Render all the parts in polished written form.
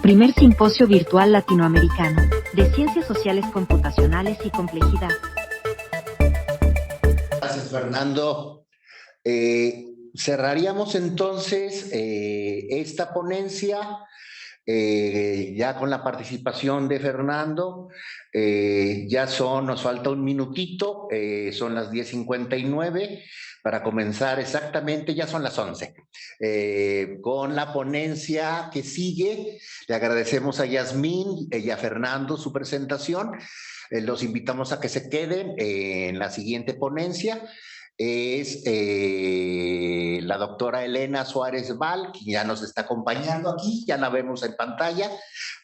Primer simposio virtual latinoamericano de Ciencias Sociales Computacionales y Complejidad. Gracias, Fernando. Cerraríamos entonces esta ponencia ya con la participación de Fernando. Nos falta un minutito, son las 10:59 para comenzar exactamente, ya son las 11. Con la ponencia que sigue, le agradecemos a Yasmín y a Fernando su presentación. Los invitamos a que se queden en la siguiente ponencia. Es la doctora Elena Suárez Val, que ya nos está acompañando aquí, ya la vemos en pantalla.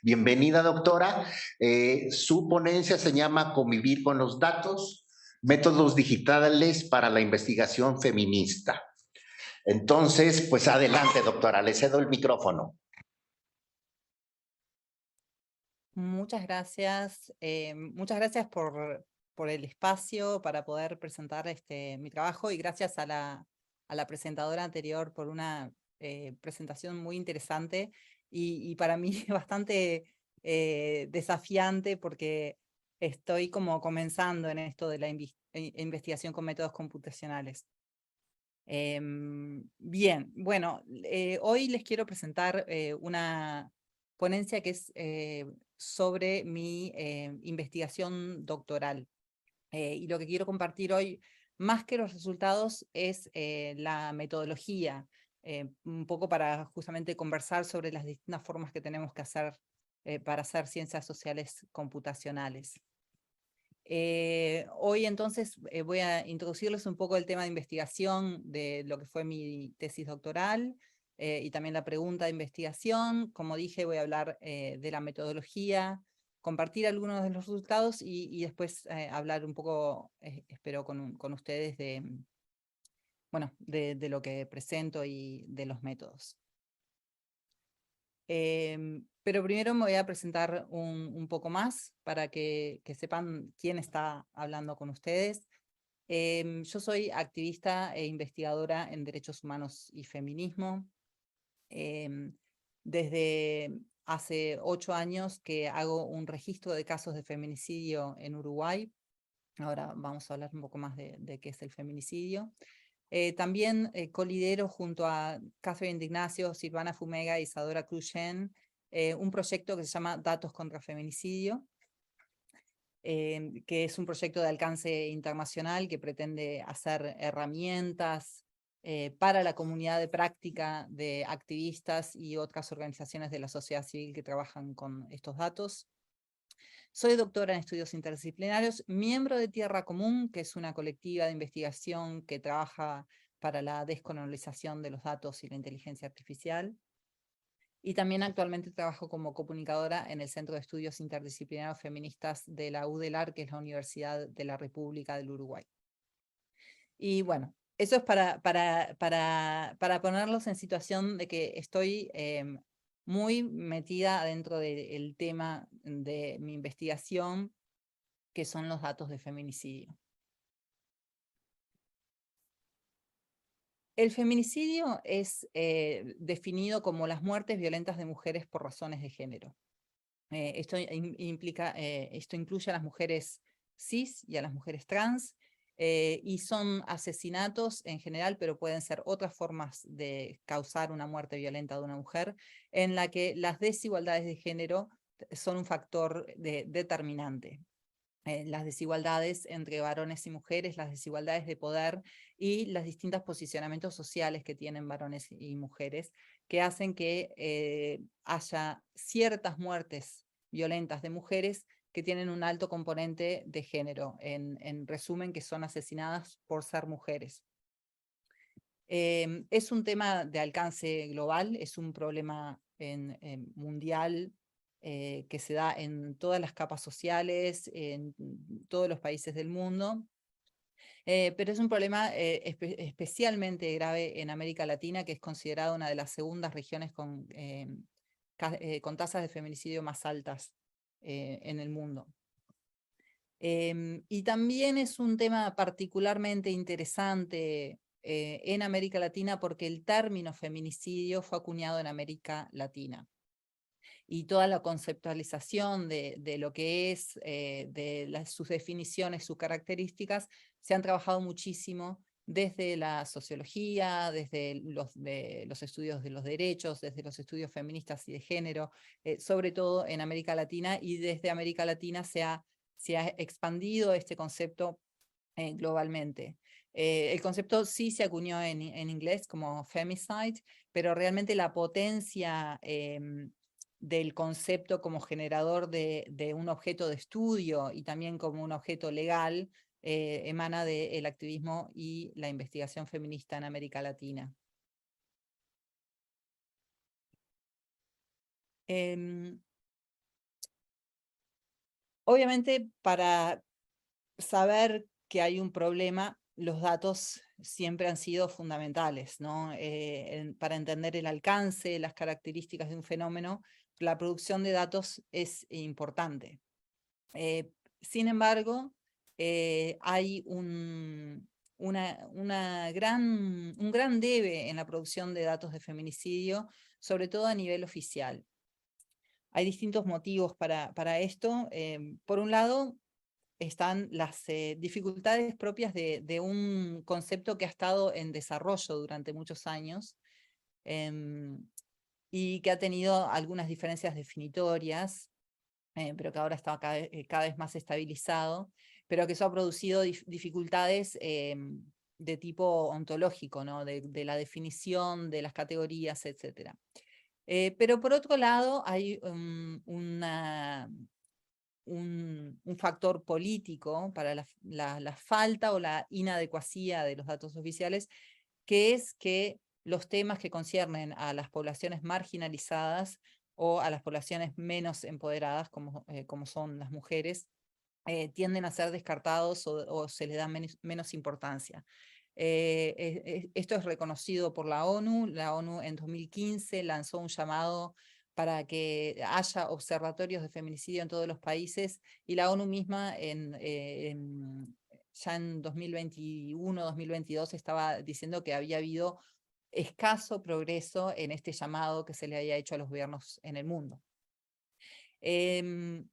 Bienvenida, doctora. Su ponencia se llama Convivir con los datos, métodos digitales para la investigación feminista. Entonces, pues adelante, doctora, le cedo el micrófono. Muchas gracias por el espacio para poder presentar mi trabajo, y gracias a la presentadora anterior por una presentación muy interesante y para mí bastante desafiante, porque estoy como comenzando en esto de la investigación con métodos computacionales. Bien, bueno, hoy les quiero presentar una ponencia que es sobre mi investigación doctoral. Y lo que quiero compartir hoy, más que los resultados, es la metodología, un poco para justamente conversar sobre las distintas formas que tenemos que hacer para hacer ciencias sociales computacionales. Hoy entonces voy a introducirles un poco el tema de investigación de lo que fue mi tesis doctoral, y también la pregunta de investigación. Como dije, voy a hablar de la metodología, compartir algunos de los resultados y después hablar un poco, espero, con ustedes de lo que presento y de los métodos. Pero primero me voy a presentar un poco más para que sepan quién está hablando con ustedes. Yo soy activista e investigadora en derechos humanos y feminismo. Desde hace 8 años que hago un registro de casos de feminicidio en Uruguay. Ahora vamos a hablar un poco más de qué es el feminicidio. También colidero junto a Catherine D'Ignacio, Silvana Fumega y Isadora Cruzén un proyecto que se llama Datos contra Feminicidio, que es un proyecto de alcance internacional que pretende hacer herramientas para la comunidad de práctica de activistas y otras organizaciones de la sociedad civil que trabajan con estos datos. Soy doctora en estudios interdisciplinarios, miembro de Tierra Común, que es una colectiva de investigación que trabaja para la descolonización de los datos y la inteligencia artificial. Y también actualmente trabajo como comunicadora en el Centro de Estudios Interdisciplinarios Feministas de la UDELAR, que es la Universidad de la República del Uruguay. Y bueno, eso es para ponerlos en situación de que estoy muy metida dentro del tema de mi investigación, que son los datos de feminicidio. El feminicidio es definido como las muertes violentas de mujeres por razones de género. Esto incluye a las mujeres cis y a las mujeres trans, y son asesinatos en general, pero pueden ser otras formas de causar una muerte violenta de una mujer, en la que las desigualdades de género son un factor determinante. Las desigualdades entre varones y mujeres, las desigualdades de poder y los distintos posicionamientos sociales que tienen varones y mujeres, que hacen que haya ciertas muertes violentas de mujeres que tienen un alto componente de género, en resumen, que son asesinadas por ser mujeres. Es un tema de alcance global, es un problema mundial, que se da en todas las capas sociales, en todos los países del mundo, pero es un problema especialmente grave en América Latina, que es considerada una de las segundas regiones con tasas de feminicidio más altas en el mundo. Y también es un tema particularmente interesante en América Latina, porque el término feminicidio fue acuñado en América Latina. y toda la conceptualización de lo que es, sus definiciones, sus características, se han trabajado muchísimo desde la sociología, desde los estudios de los derechos, desde los estudios feministas y de género, sobre todo en América Latina, y desde América Latina se ha expandido este concepto globalmente. El concepto sí se acuñó en inglés como femicide, pero realmente la potencia del concepto como generador de un objeto de estudio y también como un objeto legal emana del activismo y la investigación feminista en América Latina. Obviamente, para saber que hay un problema, los datos siempre han sido fundamentales, ¿no? Para entender el alcance, las características de un fenómeno, la producción de datos es importante. Sin embargo, hay un gran debe en la producción de datos de feminicidio, sobre todo a nivel oficial. Hay distintos motivos para esto. Por un lado, están las dificultades propias de un concepto que ha estado en desarrollo durante muchos años y que ha tenido algunas diferencias definitorias, pero que ahora está cada vez más estabilizado, pero que eso ha producido dificultades de tipo ontológico, ¿no? de la definición de las categorías, etc. Pero por otro lado hay un factor político para la falta o la inadecuacia de los datos oficiales, que es que los temas que conciernen a las poblaciones marginalizadas o a las poblaciones menos empoderadas, como son las mujeres, tienden a ser descartados o se les da menos importancia. Esto es reconocido por la ONU. La ONU en 2015 lanzó un llamado para que haya observatorios de feminicidio en todos los países, y la ONU misma ya en 2021-2022 estaba diciendo que había habido escaso progreso en este llamado que se le había hecho a los gobiernos en el mundo. En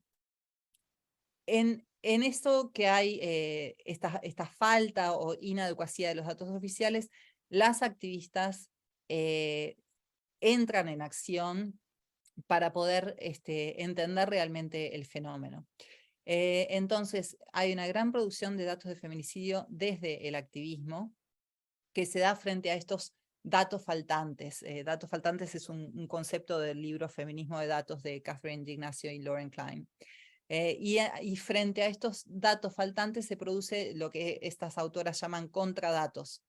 esto que hay esta falta o inadecuacia de los datos oficiales, las activistas entran en acción para poder entender realmente el fenómeno. Entonces, hay una gran producción de datos de feminicidio desde el activismo que se da frente a estos datos faltantes. Datos faltantes es un concepto del libro Feminismo de Datos de Catherine D'Ignacio y Lauren Klein. Y frente a estos datos faltantes se produce lo que estas autoras llaman contradatos,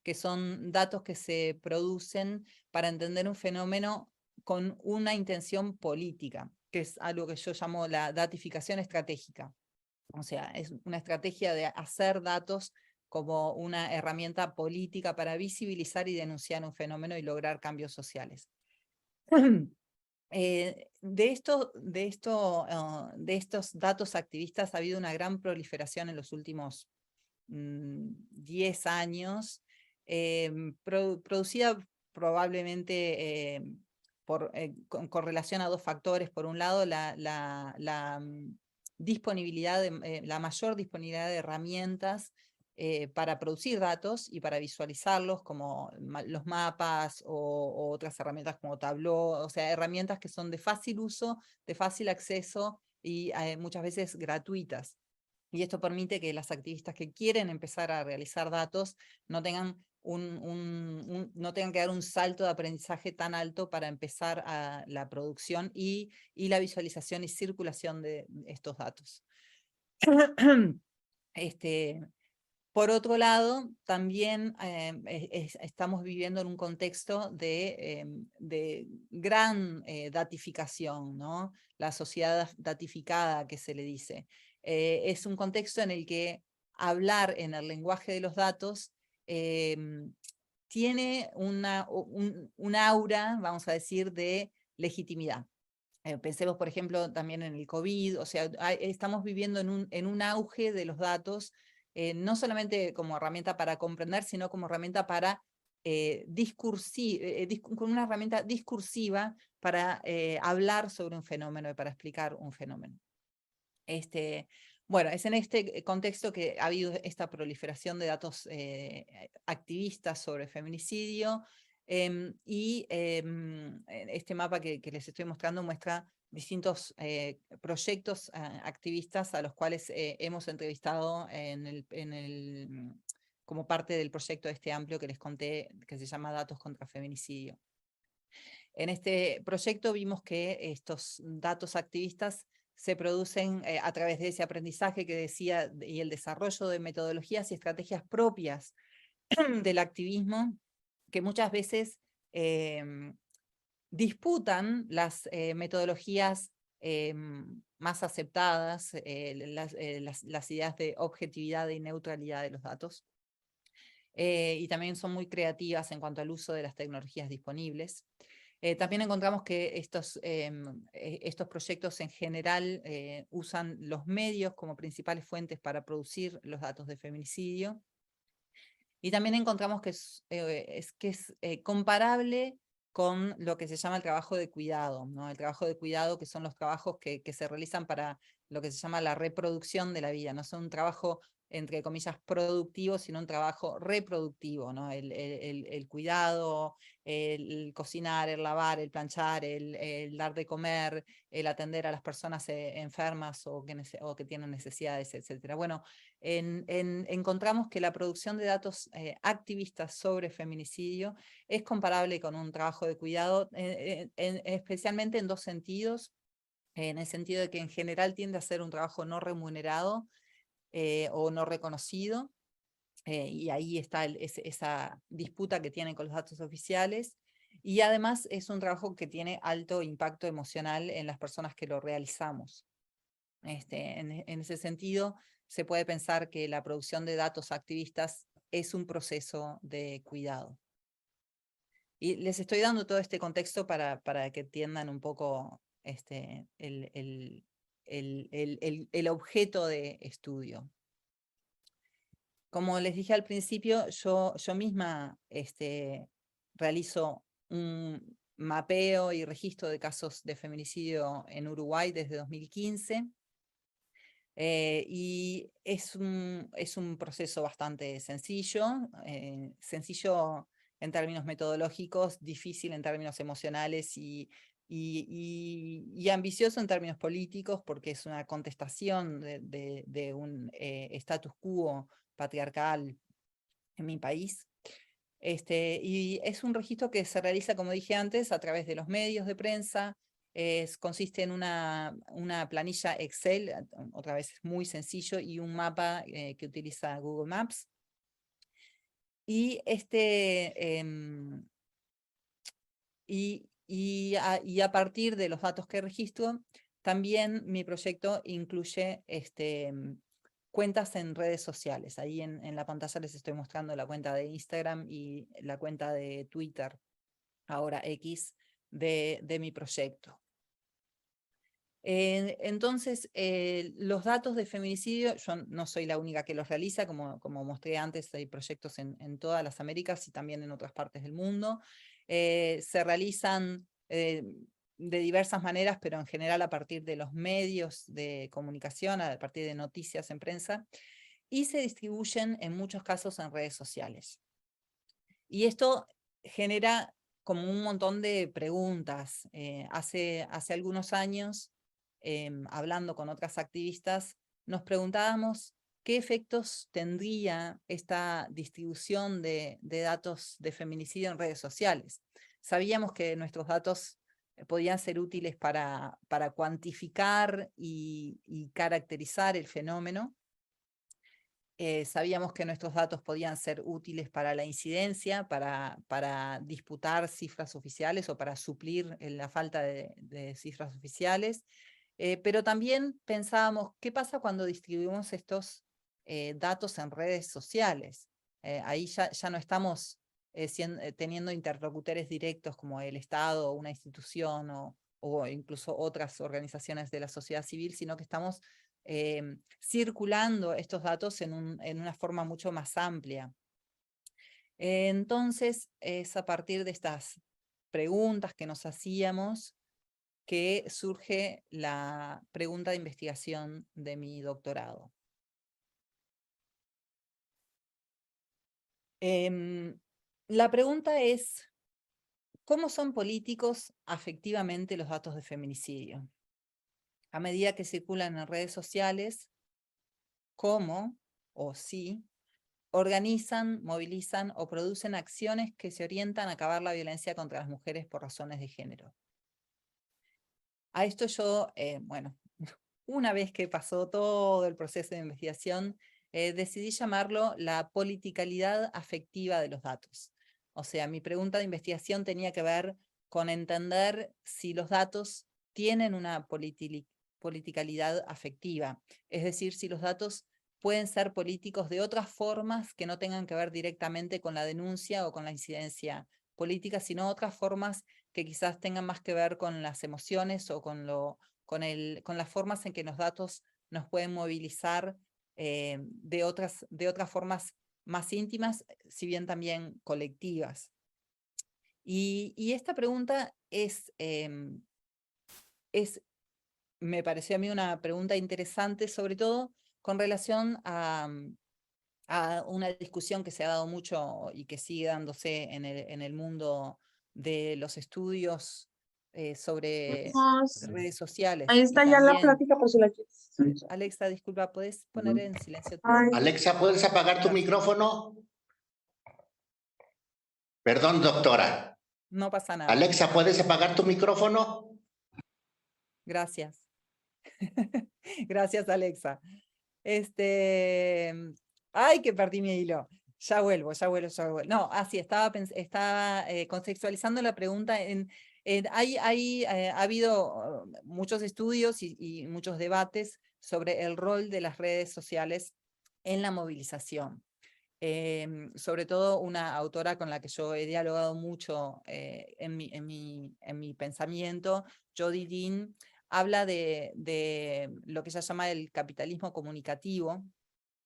que son datos que se producen para entender un fenómeno con una intención política, que es algo que yo llamo la datificación estratégica. O sea, es una estrategia de hacer datos como una herramienta política para visibilizar y denunciar un fenómeno y lograr cambios sociales. De estos datos activistas ha habido una gran proliferación en los últimos 10 años, producida probablemente con relación a dos factores. Por un lado, la mayor disponibilidad de herramientas para producir datos y para visualizarlos, como los mapas o otras herramientas como Tableau, o sea, herramientas que son de fácil uso, de fácil acceso y muchas veces gratuitas. Y esto permite que las activistas que quieren empezar a realizar datos no tengan no tengan que dar un salto de aprendizaje tan alto para empezar a la producción y la visualización y circulación de estos datos. Por otro lado, también estamos viviendo en un contexto de gran datificación, ¿no? La sociedad datificada, que se le dice. Es un contexto en el que hablar en el lenguaje de los datos tiene un aura, vamos a decir, de legitimidad. Pensemos, por ejemplo, también en el COVID. O sea, estamos viviendo en un auge de los datos, no solamente como herramienta para comprender, sino como herramienta para con una herramienta discursiva para hablar sobre un fenómeno y para explicar un fenómeno. Bueno, es en este contexto que ha habido esta proliferación de datos activistas sobre feminicidio, este mapa que les estoy mostrando muestra distintos proyectos activistas a los cuales hemos entrevistado como parte del proyecto amplio que les conté, que se llama Datos contra Feminicidio. En este proyecto vimos que estos datos activistas se producen a través de ese aprendizaje que decía y el desarrollo de metodologías y estrategias propias del activismo que muchas veces disputan las metodologías más aceptadas, las ideas de objetividad y neutralidad de los datos. Y también son muy creativas en cuanto al uso de las tecnologías disponibles. También encontramos que estos proyectos en general usan los medios como principales fuentes para producir los datos de feminicidio. Y también encontramos que es comparable con lo que se llama el trabajo de cuidado, ¿no? El trabajo de cuidado, que son los trabajos que se realizan para lo que se llama la reproducción de la vida. No son un trabajo, entre comillas, productivo, sino un trabajo reproductivo, ¿no? El cuidado, el cocinar, el lavar, el planchar, el dar de comer, el atender a las personas enfermas o que tienen necesidades, etc. Bueno, encontramos que la producción de datos activistas sobre feminicidio es comparable con un trabajo de cuidado, especialmente en dos sentidos. En el sentido de que en general tiende a ser un trabajo no remunerado o no reconocido, y ahí está esa disputa que tienen con los datos oficiales, y además es un trabajo que tiene alto impacto emocional en las personas que lo realizamos. En ese sentido, se puede pensar que la producción de datos activistas es un proceso de cuidado. Y les estoy dando todo este contexto para que entiendan un poco el objeto de estudio. Como les dije al principio, yo misma realizo un mapeo y registro de casos de feminicidio en Uruguay desde 2015. Y es un proceso bastante sencillo, sencillo en términos metodológicos, difícil en términos emocionales y ambicioso en términos políticos, porque es una contestación de un status quo patriarcal en mi país. Y es un registro que se realiza, como dije antes, a través de los medios de prensa. Consiste en una planilla Excel, otra vez es muy sencillo, y un mapa que utiliza Google Maps. Y a partir de los datos que registro, también mi proyecto incluye cuentas en redes sociales. Ahí en la pantalla les estoy mostrando la cuenta de Instagram y la cuenta de Twitter, ahora X, de mi proyecto. Entonces, los datos de feminicidio, yo no soy la única que los realiza, como mostré antes, hay proyectos en todas las Américas y también en otras partes del mundo. Se realizan de diversas maneras, pero en general a partir de los medios de comunicación, a partir de noticias en prensa, y se distribuyen en muchos casos en redes sociales. Y esto genera como un montón de preguntas. Hace algunos años, hablando con otras activistas, nos preguntábamos qué efectos tendría esta distribución de datos de feminicidio en redes sociales. Sabíamos que nuestros datos podían ser útiles para cuantificar y caracterizar el fenómeno. Sabíamos que nuestros datos podían ser útiles para la incidencia, para disputar cifras oficiales o para suplir la falta de cifras oficiales. Pero también pensábamos, ¿qué pasa cuando distribuimos estos datos en redes sociales? Ahí ya no estamos teniendo interlocutores directos como el Estado o una institución o incluso otras organizaciones de la sociedad civil, sino que estamos circulando estos datos en una forma mucho más amplia. Entonces, es a partir de estas preguntas que nos hacíamos que surge la pregunta de investigación de mi doctorado. La pregunta es, ¿cómo son políticos afectivamente los datos de feminicidio? A medida que circulan en redes sociales, ¿cómo o sí organizan, movilizan o producen acciones que se orientan a acabar la violencia contra las mujeres por razones de género? A esto yo, bueno, una vez que pasó todo el proceso de investigación, decidí llamarlo la politicalidad afectiva de los datos. O sea, mi pregunta de investigación tenía que ver con entender si los datos tienen una politicalidad afectiva, es decir, si los datos pueden ser políticos de otras formas que no tengan que ver directamente con la denuncia o con la incidencia política, sino otras formas que quizás tengan más que ver con las emociones o con las formas en que los datos nos pueden movilizar de otras formas más íntimas, si bien también colectivas. Y esta pregunta me pareció a mí una pregunta interesante, sobre todo con relación a una discusión que se ha dado mucho y que sigue dándose en el mundo de los estudios sobre redes sociales. Ahí está ya la plática por si la quieres. Alexa, disculpa, ¿puedes poner en silencio? Alexa, ¿puedes apagar tu micrófono? Perdón, doctora. No pasa nada. Alexa, ¿puedes apagar tu micrófono? Gracias. Gracias, Alexa. Ay, que perdí mi hilo. Ya vuelvo. No, así estaba contextualizando la pregunta. Ha habido muchos estudios y muchos debates sobre el rol de las redes sociales en la movilización. Sobre todo una autora con la que yo he dialogado mucho en mi pensamiento, Jodi Dean, habla de lo que ella llama el capitalismo comunicativo,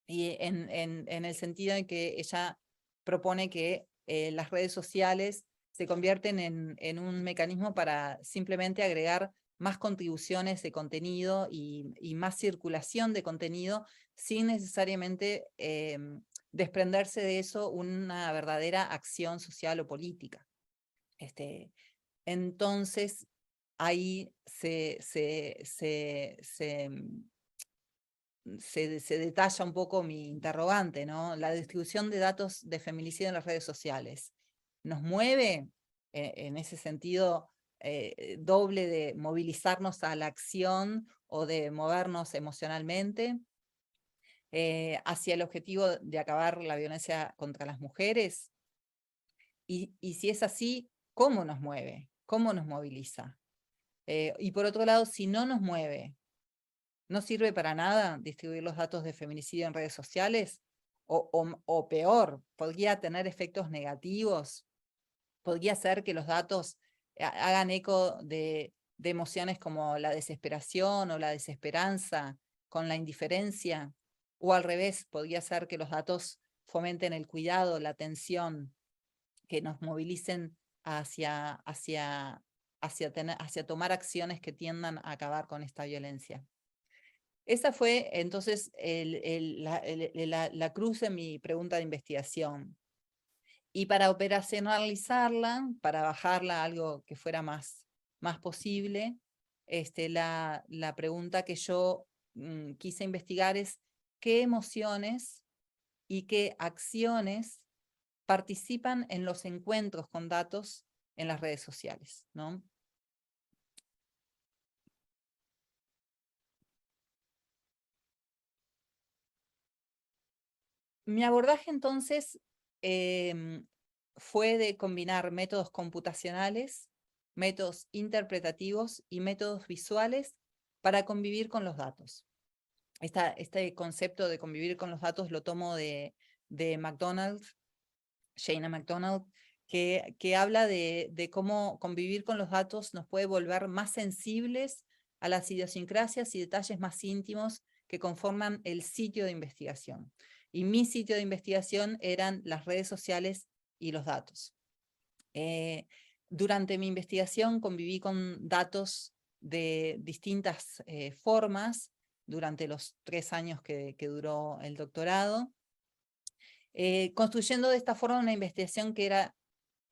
y en el sentido en que ella propone que las redes sociales se convierten en un mecanismo para simplemente agregar más contribuciones de contenido y más circulación de contenido, sin necesariamente desprenderse de eso una verdadera acción social o política. Entonces, ahí se detalla un poco mi interrogante, ¿no? La distribución de datos de feminicidio en las redes sociales. ¿Nos mueve en ese sentido doble de movilizarnos a la acción o de movernos emocionalmente hacia el objetivo de acabar la violencia contra las mujeres? Y si es así, ¿cómo nos mueve? ¿Cómo nos moviliza? Y por otro lado, si no nos mueve, ¿no sirve para nada distribuir los datos de feminicidio en redes sociales? O peor, ¿podría tener efectos negativos? ¿Podría ser que los datos hagan eco de emociones como la desesperación o la desesperanza con la indiferencia? O al revés, ¿podría ser que los datos fomenten el cuidado, la atención, que nos movilicen hacia tomar acciones que tiendan a acabar con esta violencia? Esa fue entonces la cruz de mi pregunta de investigación. Y para operacionalizarla, para bajarla a algo que fuera más posible, la pregunta que yo quise investigar es qué emociones y qué acciones participan en los encuentros con datos en las redes sociales, ¿no? Mi abordaje entonces fue de combinar métodos computacionales, métodos interpretativos y métodos visuales para convivir con los datos. Este concepto de convivir con los datos lo tomo de McDonald, Shana McDonald, que habla de cómo convivir con los datos nos puede volver más sensibles a las idiosincrasias y detalles más íntimos que conforman el sitio de investigación. Y mi sitio de investigación eran las redes sociales y los datos. Durante mi investigación conviví con datos de distintas formas durante los 3 años que duró el doctorado, construyendo de esta forma una investigación que era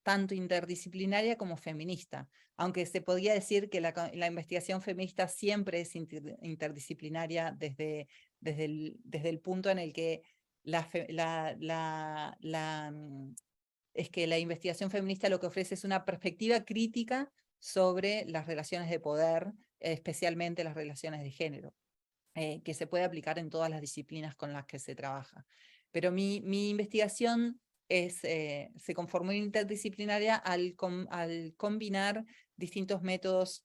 tanto interdisciplinaria como feminista, aunque se podía decir que la investigación feminista siempre es interdisciplinaria desde el punto en el que es que la investigación feminista lo que ofrece es una perspectiva crítica sobre las relaciones de poder, especialmente las relaciones de género, que se puede aplicar en todas las disciplinas con las que se trabaja. Pero mi investigación se conformó interdisciplinaria al combinar distintos métodos,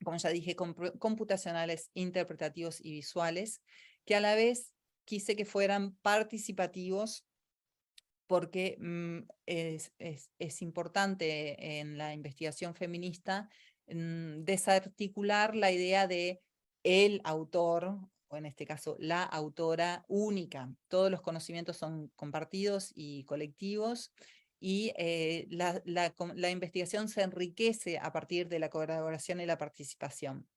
como ya dije, computacionales, interpretativos y visuales, que a la vez quise que fueran participativos, porque es importante en la investigación feminista desarticular la idea de el autor, o en este caso la autora única. Todos los conocimientos son compartidos y colectivos, y la investigación se enriquece a partir de la colaboración y la participación.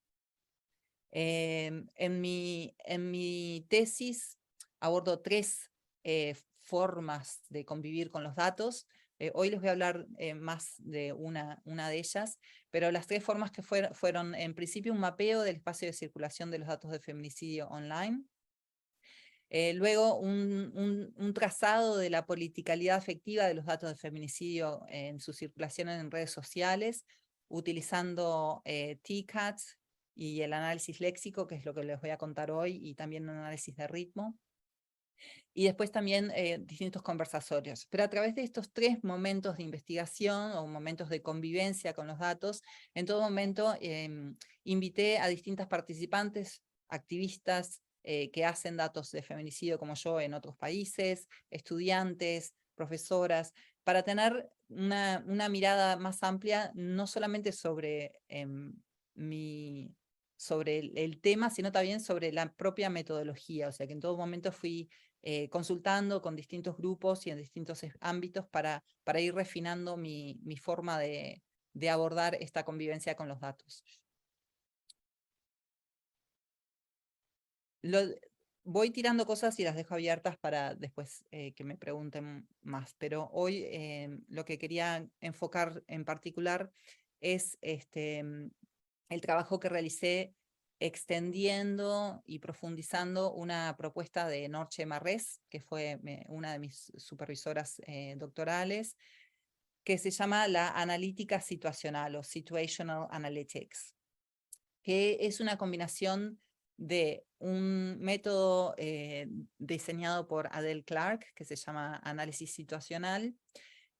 En mi tesis abordo 3 formas de convivir con los datos. Hoy les voy a hablar más de una de ellas, pero las 3 formas que fueron en principio un mapeo del espacio de circulación de los datos de feminicidio online, luego un trazado de la politicalidad afectiva de los datos de feminicidio en su circulación en redes sociales, utilizando TCATS y el análisis léxico, que es lo que les voy a contar hoy, y también un análisis de ritmo. Y después también distintos conversatorios. Pero a través de estos 3 momentos de investigación o momentos de convivencia con los datos, en todo momento invité a distintas participantes, activistas que hacen datos de feminicidio como yo en otros países, estudiantes, profesoras, para tener una mirada más amplia, no solamente sobre sobre el tema, sino también sobre la propia metodología. O sea que en todo momento fui consultando con distintos grupos y en distintos ámbitos para ir refinando mi forma de abordar esta convivencia con los datos. Voy tirando cosas y las dejo abiertas para después que me pregunten más, pero hoy lo que quería enfocar en particular es el trabajo que realicé extendiendo y profundizando una propuesta de Norche Marrés, que fue una de mis supervisoras doctorales, que se llama la analítica situacional o situational analytics, que es una combinación de un método diseñado por Adele Clark, que se llama análisis situacional,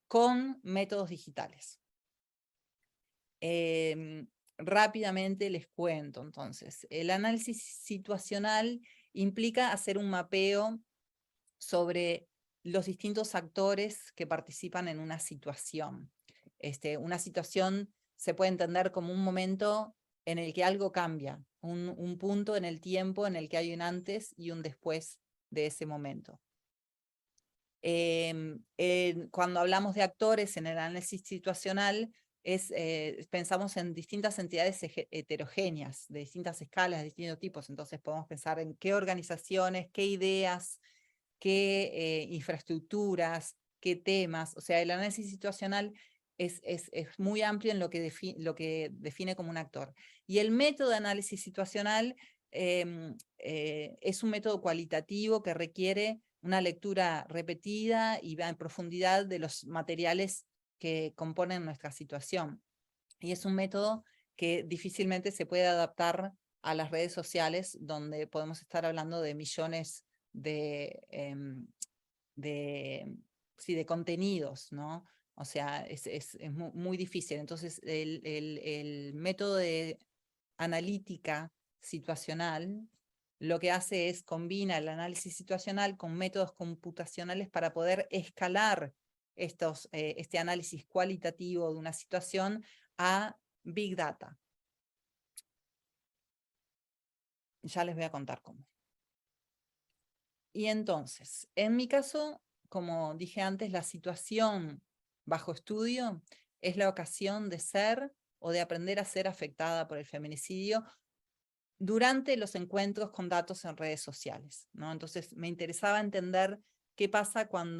con métodos digitales. Rápidamente les cuento entonces. El análisis situacional implica hacer un mapeo sobre los distintos actores que participan en una situación. Una situación se puede entender como un momento en el que algo cambia, un punto en el tiempo en el que hay un antes y un después de ese momento. Cuando hablamos de actores en el análisis situacional, pensamos en distintas entidades heterogéneas, de distintas escalas, de distintos tipos. Entonces podemos pensar en qué organizaciones, qué ideas, qué infraestructuras, qué temas. O sea, el análisis situacional es muy amplio en lo que define como un actor. Y el método de análisis situacional es un método cualitativo que requiere una lectura repetida y va en profundidad de los materiales que componen nuestra situación. Y es un método que difícilmente se puede adaptar a las redes sociales, donde podemos estar hablando de millones de contenidos, ¿no? O sea, es muy difícil. Entonces, el método de analítica situacional lo que hace es combina el análisis situacional con métodos computacionales para poder escalar este análisis cualitativo de una situación a Big Data. Ya les voy a contar cómo. Y entonces, en mi caso, como dije antes, la situación bajo estudio es la ocasión de ser o de aprender a ser afectada por el feminicidio durante los encuentros con datos en redes sociales, ¿no? Entonces me interesaba entender qué pasa con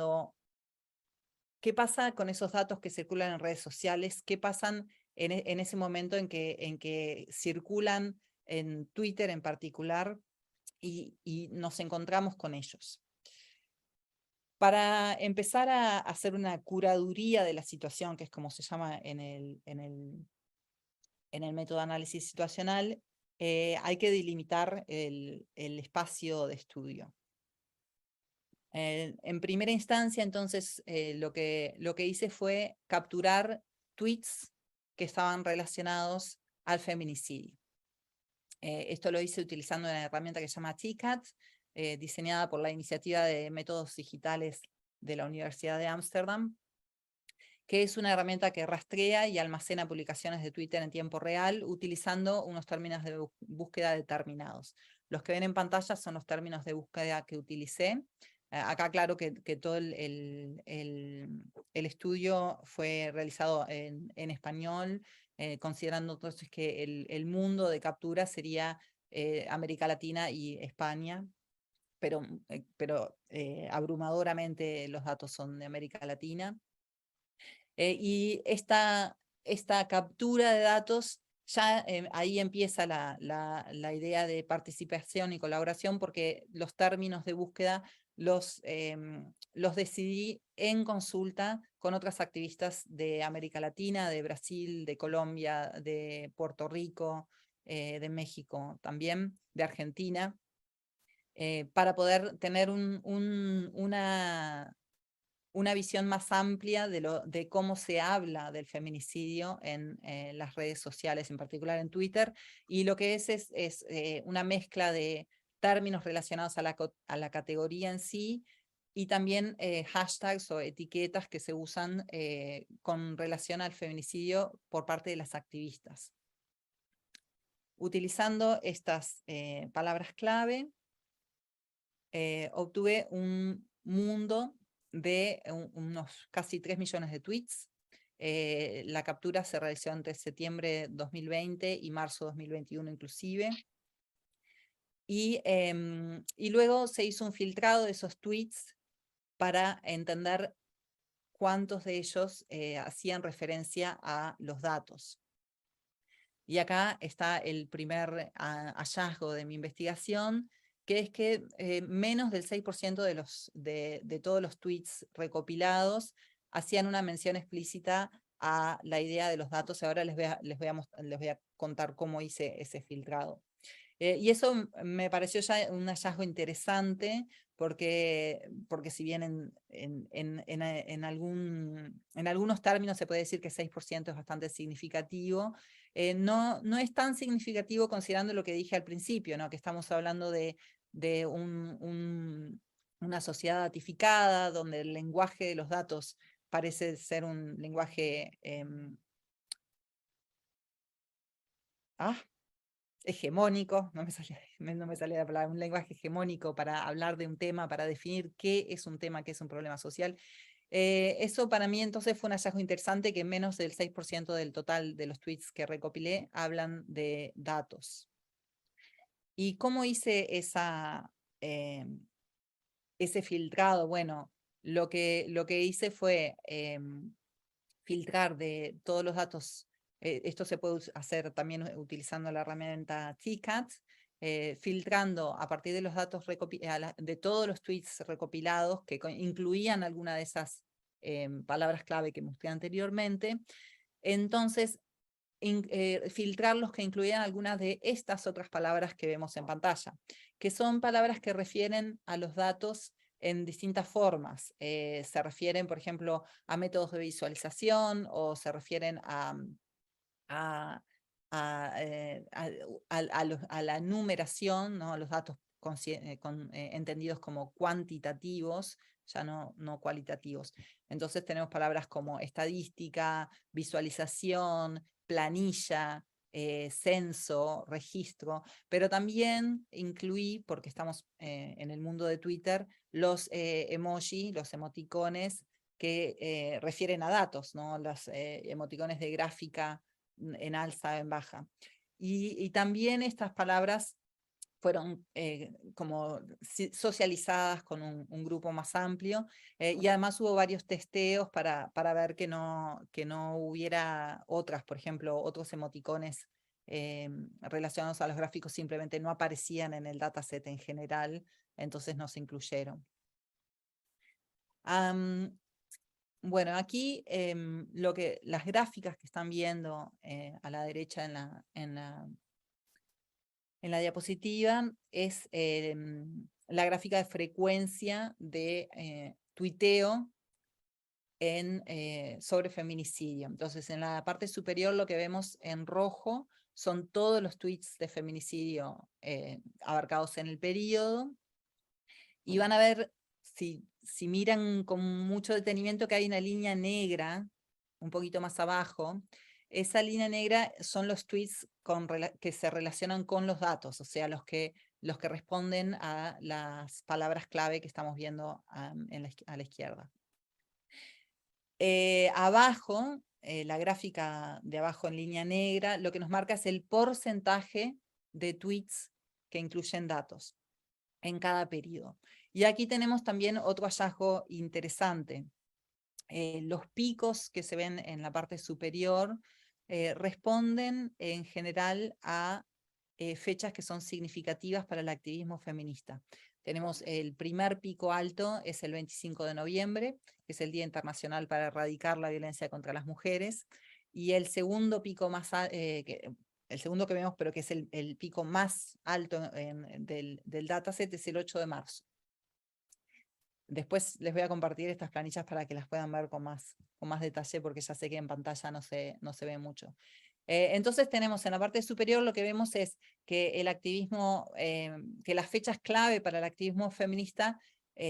esos datos que circulan en redes sociales, qué pasan en ese momento en que circulan en Twitter en particular y nos encontramos con ellos. Para empezar a hacer una curaduría de la situación, que es como se llama en el método de análisis situacional, hay que delimitar el espacio de estudio. En primera instancia, entonces, lo que hice fue capturar tweets que estaban relacionados al feminicidio. Esto lo hice utilizando una herramienta que se llama TCAT, diseñada por la Iniciativa de Métodos Digitales de la Universidad de Ámsterdam, que es una herramienta que rastrea y almacena publicaciones de Twitter en tiempo real, utilizando unos términos de búsqueda determinados. Los que ven en pantalla son los términos de búsqueda que utilicé. Acá claro que todo el estudio fue realizado en español, considerando entonces que el mundo de captura sería América Latina y España, pero abrumadoramente los datos son de América Latina. Y esta captura de datos, ya ahí empieza la idea de participación y colaboración, porque los términos de búsqueda los decidí en consulta con otras activistas de América Latina, de Brasil, de Colombia, de Puerto Rico, de México también, de Argentina, para poder tener una visión más amplia de cómo se habla del feminicidio en las redes sociales, en particular en Twitter, y lo que es una mezcla de términos relacionados a la categoría en sí, y también hashtags o etiquetas que se usan con relación al feminicidio por parte de las activistas. Utilizando estas palabras clave, obtuve un mundo de unos casi 3 millones de tweets. La captura se realizó entre septiembre 2020 y marzo 2021 inclusive. Y luego se hizo un filtrado de esos tweets para entender cuántos de ellos hacían referencia a los datos. Y acá está el primer hallazgo de mi investigación, que es que menos del 6% de todos los tweets recopilados hacían una mención explícita a la idea de los datos. Ahora les voy a contar cómo hice ese filtrado. Y eso me pareció ya un hallazgo interesante, porque si bien en algunos términos se puede decir que 6% es bastante significativo, no es tan significativo considerando lo que dije al principio, ¿no? Que estamos hablando de una sociedad datificada, donde el lenguaje de los datos parece ser un lenguaje hegemónico, no me sale la palabra, un lenguaje hegemónico para hablar de un tema, para definir qué es un tema, qué es un problema social. Eso para mí entonces fue un hallazgo interesante, que menos del 6% del total de los tweets que recopilé hablan de datos. ¿Y cómo hice ese filtrado? Bueno, lo que hice fue filtrar de todos los datos. Esto se puede hacer también utilizando la herramienta TCAT, filtrando a partir de los datos de todos los tweets recopilados que incluían alguna de esas palabras clave que mostré anteriormente. Entonces, filtrar los que incluían algunas de estas otras palabras que vemos en pantalla, que son palabras que refieren a los datos en distintas formas. Se refieren, por ejemplo, a métodos de visualización, o se refieren a la numeración, ¿no? A los datos entendidos como cuantitativos, ya no cualitativos. Entonces tenemos palabras como estadística, visualización, planilla, censo, registro, pero también incluí, porque estamos en el mundo de Twitter, los emoji, los emoticones, que refieren a datos, ¿no? Los emoticones de gráfica en alza, en baja. Y también estas palabras fueron como socializadas con un grupo más amplio, y además hubo varios testeos para ver que no hubiera otras, por ejemplo, otros emoticones relacionados a los gráficos simplemente no aparecían en el dataset en general, entonces no se incluyeron. Bueno, aquí las gráficas que están viendo a la derecha en la diapositiva es la gráfica de frecuencia de tuiteo sobre feminicidio. Entonces, en la parte superior lo que vemos en rojo son todos los tweets de feminicidio abarcados en el periodo, y van a ver, si miran con mucho detenimiento, que hay una línea negra un poquito más abajo. Esa línea negra son los tweets que se relacionan con los datos, o sea, los que responden a las palabras clave que estamos viendo a la izquierda. Abajo, la gráfica de abajo en línea negra, lo que nos marca es el porcentaje de tweets que incluyen datos en cada periodo. Y aquí tenemos también otro hallazgo interesante. Los picos que se ven en la parte superior responden en general a fechas que son significativas para el activismo feminista. Tenemos el primer pico alto, es el 25 de noviembre, que es el Día Internacional para Erradicar la Violencia contra las Mujeres, y el segundo pico más el segundo que vemos, pero que es el pico más alto del dataset, es el 8 de marzo. Después les voy a compartir estas planillas para que las puedan ver con más detalle, porque ya sé que en pantalla no se ve mucho. Entonces tenemos en la parte superior, lo que vemos es que el activismo, que las fechas clave para el activismo feminista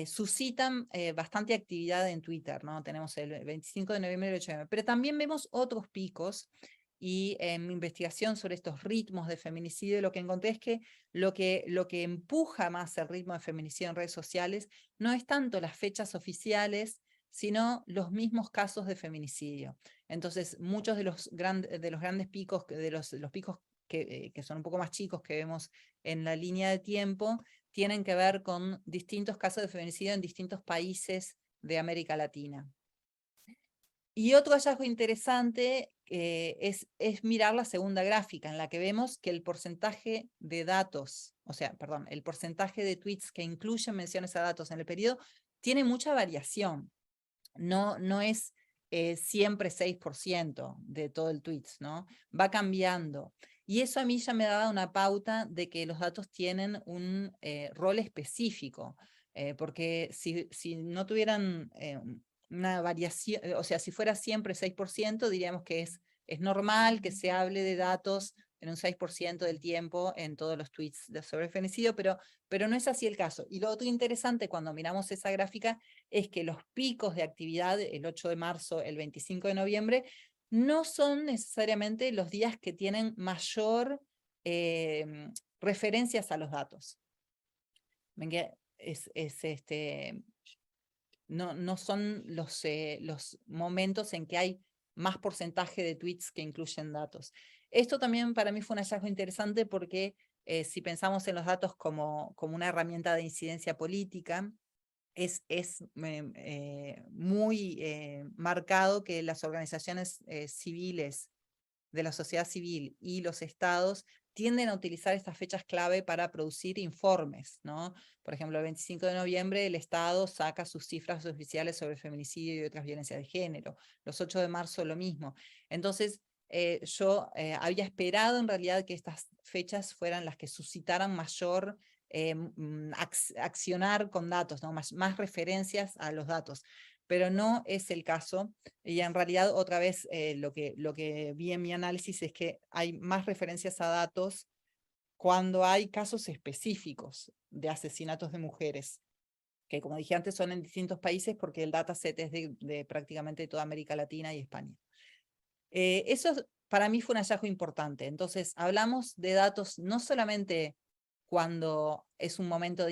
suscitan bastante actividad en Twitter, ¿no? Tenemos el 25 de noviembre y el 8 de noviembre, pero también vemos otros picos, y en mi investigación sobre estos ritmos de feminicidio, lo que encontré es que lo que empuja más el ritmo de feminicidio en redes sociales no es tanto las fechas oficiales, sino los mismos casos de feminicidio. Entonces, muchos de los grandes picos, de los picos que son un poco más chicos que vemos en la línea de tiempo, tienen que ver con distintos casos de feminicidio en distintos países de América Latina. Y otro hallazgo interesante es mirar la segunda gráfica, en la que vemos que el porcentaje de datos, el porcentaje de tweets que incluyen menciones a datos en el periodo, tiene mucha variación. No es siempre 6% de todo el tweet, ¿no? Va cambiando. Y eso a mí ya me daba una pauta de que los datos tienen un rol específico, porque si no tuvieran una variación, o sea, si fuera siempre 6%, diríamos que es normal que se hable de datos en un 6% del tiempo en todos los tweets sobre el feminicidio, pero no es así el caso. Y lo otro interesante cuando miramos esa gráfica es que los picos de actividad, el 8 de marzo, el 25 de noviembre, no son necesariamente los días que tienen mayor referencias a los datos. Ven que no son los momentos en que hay más porcentaje de tweets que incluyen datos. Esto también para mí fue un hallazgo interesante porque si pensamos en los datos como una herramienta de incidencia política, es muy marcado que las organizaciones civiles de la sociedad civil y los estados tienden a utilizar estas fechas clave para producir informes, ¿no? Por ejemplo, el 25 de noviembre el Estado saca sus cifras oficiales sobre feminicidio y otras violencias de género. Los 8 de marzo lo mismo. Entonces, yo había esperado en realidad que estas fechas fueran las que suscitaran mayor accionar con datos, ¿no? más referencias a los datos. Pero no es el caso, y en realidad otra vez lo que vi en mi análisis es que hay más referencias a datos cuando hay casos específicos de asesinatos de mujeres, que como dije antes son en distintos países porque el dataset es de prácticamente toda América Latina y España. Eso para mí fue un hallazgo importante. Entonces hablamos de datos no solamente cuando es un momento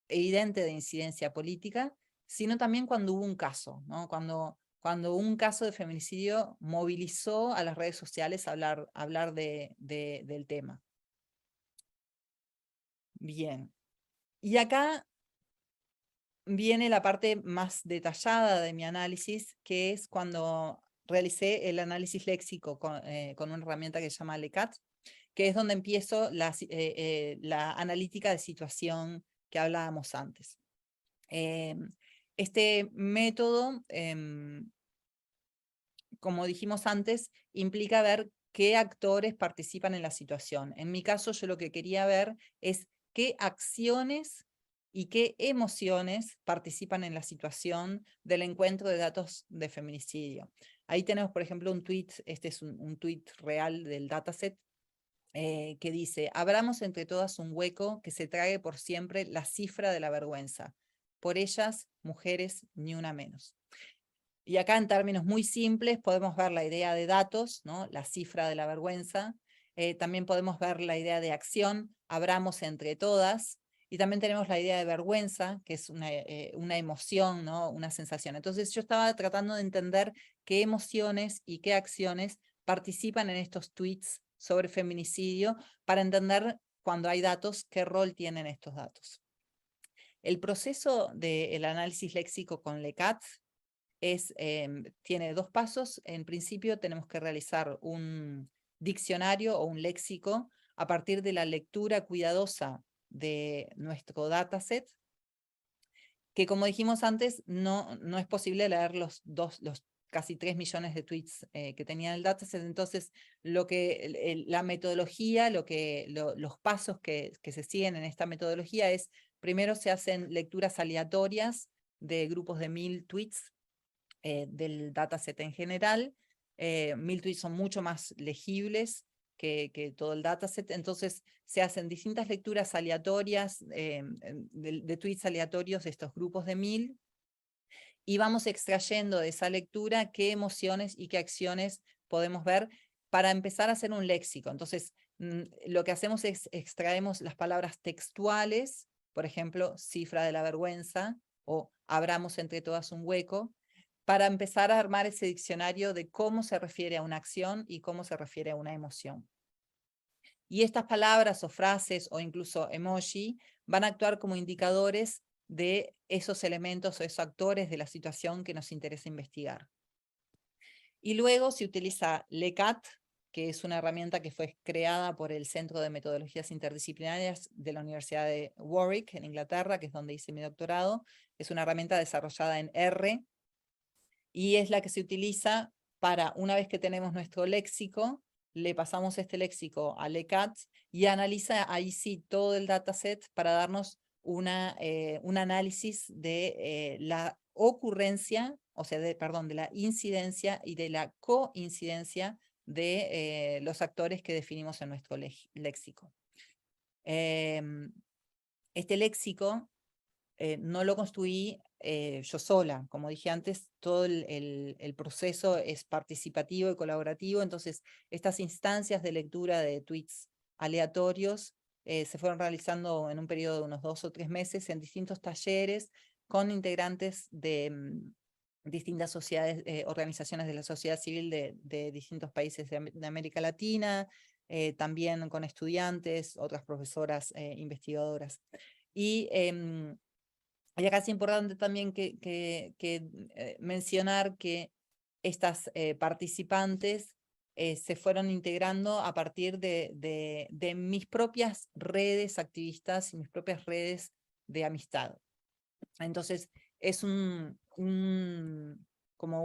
evidente de incidencia política, sino también cuando hubo un caso, ¿no? Cuando un caso de feminicidio movilizó a las redes sociales a hablar del tema. Bien. Y acá viene la parte más detallada de mi análisis, que es cuando realicé el análisis léxico con una herramienta que se llama LeCat, que es donde empiezo la analítica de situación que hablábamos antes. Este método, como dijimos antes, implica ver qué actores participan en la situación. En mi caso, yo lo que quería ver es qué acciones y qué emociones participan en la situación del encuentro de datos de feminicidio. Ahí tenemos, por ejemplo, un tweet, este es un tweet real del dataset, que dice: abramos entre todas un hueco que se trague por siempre la cifra de la vergüenza. Por ellas, mujeres, ni una menos. Y acá, en términos muy simples, podemos ver la idea de datos, ¿no? La cifra de la vergüenza. También podemos ver la idea de acción, abramos entre todas. Y también tenemos la idea de vergüenza, que es una emoción, ¿no? Una sensación. Entonces yo estaba tratando de entender qué emociones y qué acciones participan en estos tweets sobre feminicidio, para entender, cuando hay datos, qué rol tienen estos datos. El proceso del análisis léxico con LeCat tiene 2 pasos. En principio tenemos que realizar un diccionario o un léxico a partir de la lectura cuidadosa de nuestro dataset, que, como dijimos antes, no es posible leer los casi 3 millones de tweets que tenía el dataset. Entonces, la metodología, los pasos que se siguen en esta metodología es: primero se hacen lecturas aleatorias de grupos de 1000 tweets del dataset en general. 1000 tweets son mucho más legibles que todo el dataset, entonces se hacen distintas lecturas aleatorias, de tweets aleatorios de estos grupos de 1000, y vamos extrayendo de esa lectura qué emociones y qué acciones podemos ver para empezar a hacer un léxico. Entonces, lo que hacemos es extraemos las palabras textuales, por ejemplo, cifra de la vergüenza, o abramos entre todas un hueco, para empezar a armar ese diccionario de cómo se refiere a una acción y cómo se refiere a una emoción. Y estas palabras o frases o incluso emoji van a actuar como indicadores de esos elementos o esos actores de la situación que nos interesa investigar. Y luego se utiliza LeCat, que es una herramienta que fue creada por el Centro de Metodologías Interdisciplinarias de la Universidad de Warwick, en Inglaterra, que es donde hice mi doctorado. Es una herramienta desarrollada en R, y es la que se utiliza para, una vez que tenemos nuestro léxico, le pasamos este léxico a LeCat y analiza ahí sí todo el dataset para darnos un análisis de la ocurrencia, o sea, de la incidencia y de la coincidencia de los actores que definimos en nuestro léxico. Este léxico no lo construí yo sola. Como dije antes, todo el proceso es participativo y colaborativo. Entonces, estas instancias de lectura de tweets aleatorios se fueron realizando en un periodo de unos 2 o 3 meses en distintos talleres con integrantes de distintas sociedades, organizaciones de la sociedad civil de distintos países de América Latina, también con estudiantes, otras profesoras investigadoras. Y acá es importante también mencionar que estas participantes se fueron integrando a partir de mis propias redes activistas y mis propias redes de amistad. Entonces, es como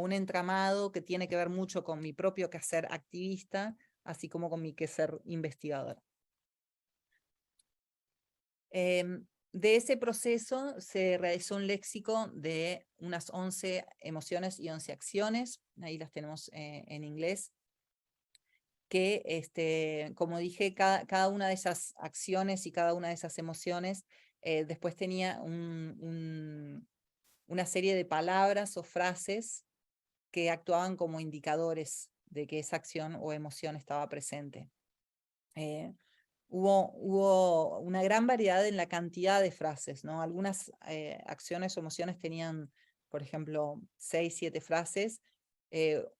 un entramado que tiene que ver mucho con mi propio quehacer activista, así como con mi quehacer investigador. De ese proceso se realizó un léxico de unas 11 emociones y 11 acciones, ahí las tenemos en inglés, que, como dije, cada una de esas acciones y cada una de esas emociones después tenía una serie de palabras o frases que actuaban como indicadores de que esa acción o emoción estaba presente. hubo una gran variedad en la cantidad de frases, ¿no? Algunas acciones o emociones tenían, por ejemplo, 6, 7 frases.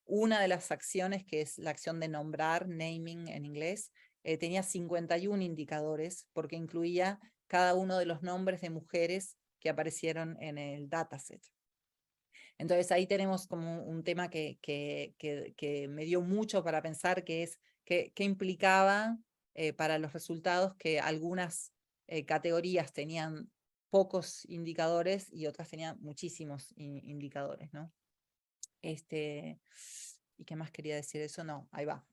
Una de las acciones, que es la acción de nombrar, naming en inglés, tenía 51 indicadores, porque incluía cada uno de los nombres de mujeres que aparecieron en el dataset. Entonces ahí tenemos como un tema que me dio mucho para pensar, que es qué implicaba para los resultados que algunas categorías tenían pocos indicadores y otras tenían muchísimos indicadores, ¿no? ¿Y qué más quería decir eso? No, ahí va.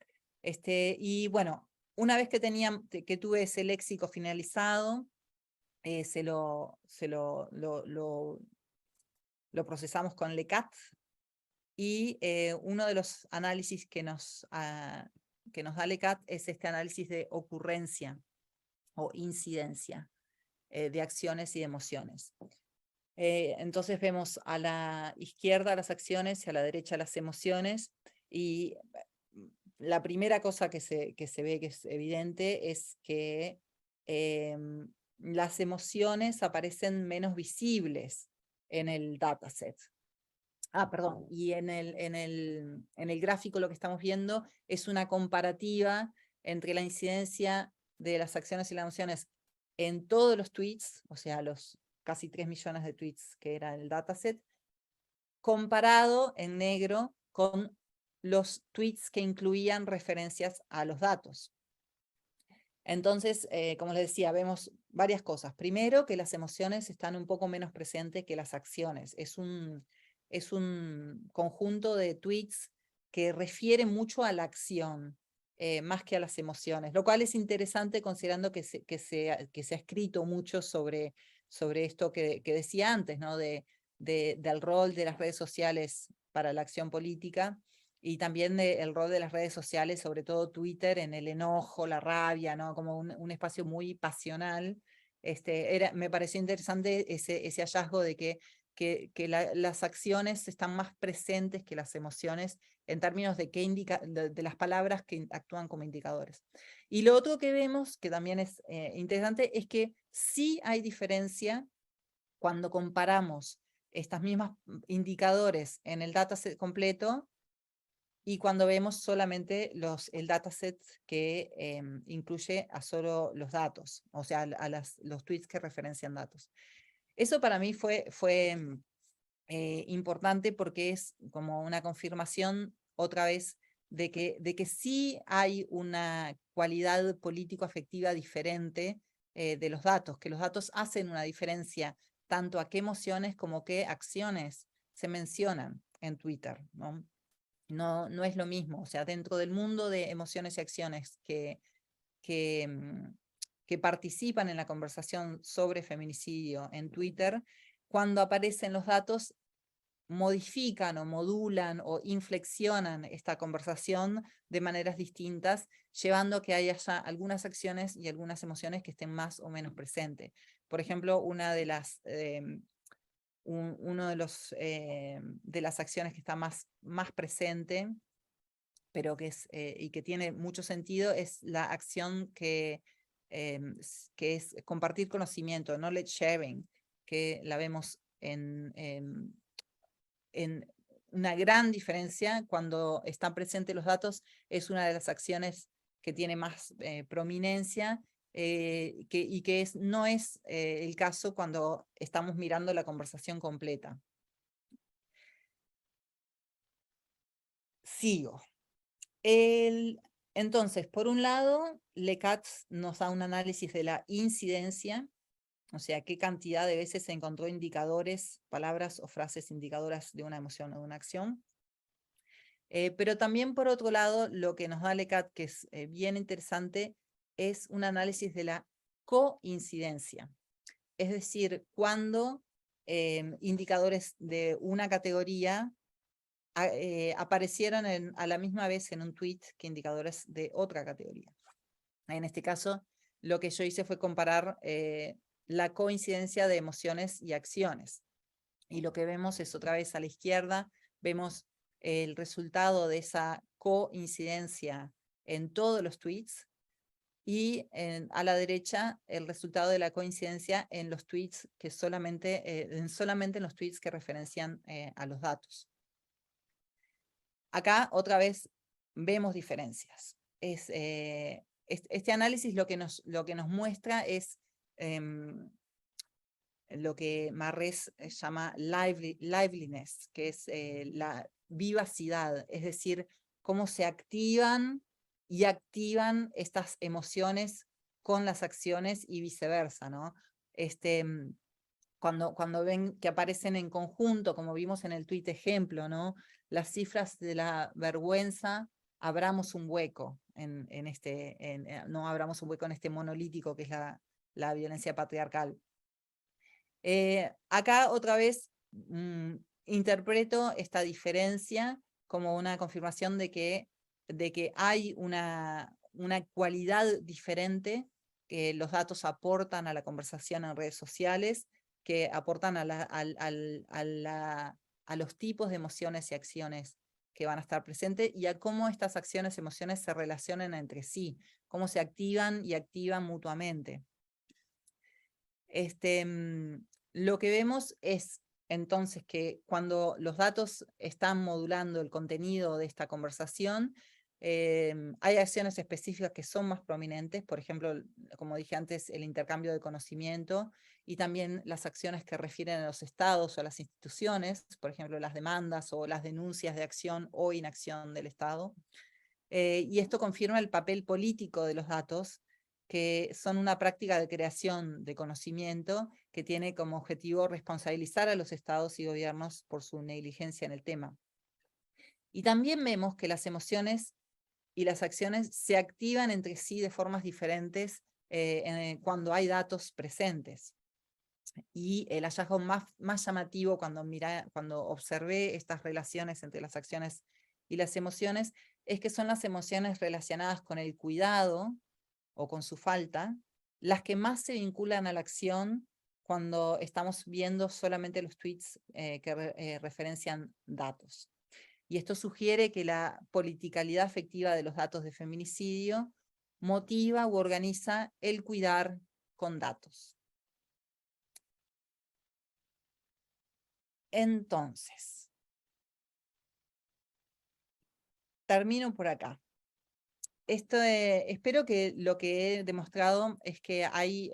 Y bueno, una vez que tuve ese léxico finalizado, lo procesamos con LeCat, y uno de los análisis que nos da LeCat es este análisis de ocurrencia o incidencia de acciones y de emociones. Entonces vemos a la izquierda las acciones y a la derecha las emociones, y la primera cosa que se ve, que es evidente, es que las emociones aparecen menos visibles en el dataset. Perdón, y en el gráfico lo que estamos viendo es una comparativa entre la incidencia de las acciones y las emociones en todos los tweets, o sea, los casi 3 millones de tweets que era el dataset, comparado en negro con los tweets que incluían referencias a los datos. Entonces, como les decía, vemos varias cosas. Primero, que las emociones están un poco menos presentes que las acciones. Es un conjunto de tweets que refiere mucho a la acción, más que a las emociones, lo cual es interesante considerando que se ha escrito mucho sobre esto que decía antes, ¿no? Del rol de las redes sociales para la acción política, y también el rol de las redes sociales, sobre todo Twitter, en el enojo, la rabia, ¿no? Como un espacio muy pasional. Me pareció interesante ese hallazgo de que las acciones están más presentes que las emociones en términos de, de las palabras que actúan como indicadores. Y lo otro que vemos, que también es interesante, es que sí hay diferencia cuando comparamos estas mismas indicadores en el dataset completo y cuando vemos solamente el dataset que incluye a solo los datos, o sea, los tweets que referencian datos. Eso para mí fue importante, porque es como una confirmación otra vez de que sí hay una cualidad político-afectiva diferente de los datos, que los datos hacen una diferencia tanto a qué emociones como qué acciones se mencionan en Twitter, ¿no? No es lo mismo, o sea, dentro del mundo de emociones y acciones que participan en la conversación sobre feminicidio en Twitter, cuando aparecen los datos, modifican o modulan o inflexionan esta conversación de maneras distintas, llevando a que haya algunas acciones y algunas emociones que estén más o menos presentes. Por ejemplo, una de las de las acciones que está más presente, pero que y que tiene mucho sentido, es la acción que es compartir conocimiento, knowledge sharing, que la vemos en una gran diferencia cuando están presentes los datos. Es una de las acciones que tiene más prominencia, y que no es el caso cuando estamos mirando la conversación completa. Sigo. Entonces, por un lado, LeCat nos da un análisis de la incidencia, o sea, qué cantidad de veces se encontró indicadores, palabras o frases indicadoras de una emoción o de una acción. Pero también, por otro lado, lo que nos da LeCat, que es bien interesante, es un análisis de la coincidencia. Es decir, cuando indicadores de una categoría aparecieron a la misma vez en un tweet que indicadores de otra categoría. En este caso, lo que yo hice fue comparar la coincidencia de emociones y acciones. Y lo que vemos es, otra vez a la izquierda, vemos el resultado de esa coincidencia en todos los tweets, y a la derecha el resultado de la coincidencia en los tweets que solamente en los tweets que referencian a los datos. Acá otra vez vemos diferencias. Este análisis lo que nos muestra es lo que Marrés llama liveliness, que es la vivacidad, es decir, cómo se activan y activan estas emociones con las acciones y viceversa, ¿no? Cuando ven que aparecen en conjunto, como vimos en el tuit ejemplo, ¿no? Las cifras de la vergüenza, abramos un hueco no abramos un hueco en este monolítico que es la violencia patriarcal. Acá otra vez interpreto esta diferencia como una confirmación de que hay una cualidad diferente que los datos aportan a la conversación en redes sociales, que aportan a los tipos de emociones y acciones que van a estar presentes y a cómo estas acciones y emociones se relacionan entre sí, cómo se activan y activan mutuamente. Lo que vemos es entonces que cuando los datos están modulando el contenido de esta conversación, hay acciones específicas que son más prominentes, por ejemplo, como dije antes, el intercambio de conocimiento y también las acciones que refieren a los estados o a las instituciones, por ejemplo, las demandas o las denuncias de acción o inacción del Estado. Y esto confirma el papel político de los datos, que son una práctica de creación de conocimiento que tiene como objetivo responsabilizar a los estados y gobiernos por su negligencia en el tema. Y también vemos que las emociones y las acciones se activan entre sí de formas diferentes cuando hay datos presentes. Y el hallazgo más llamativo cuando observé estas relaciones entre las acciones y las emociones es que son las emociones relacionadas con el cuidado o con su falta, las que más se vinculan a la acción cuando estamos viendo solamente los tweets que referencian datos. Y esto sugiere que la politicalidad afectiva de los datos de feminicidio motiva u organiza el cuidar con datos. Entonces, termino por acá. Espero que lo que he demostrado es que hay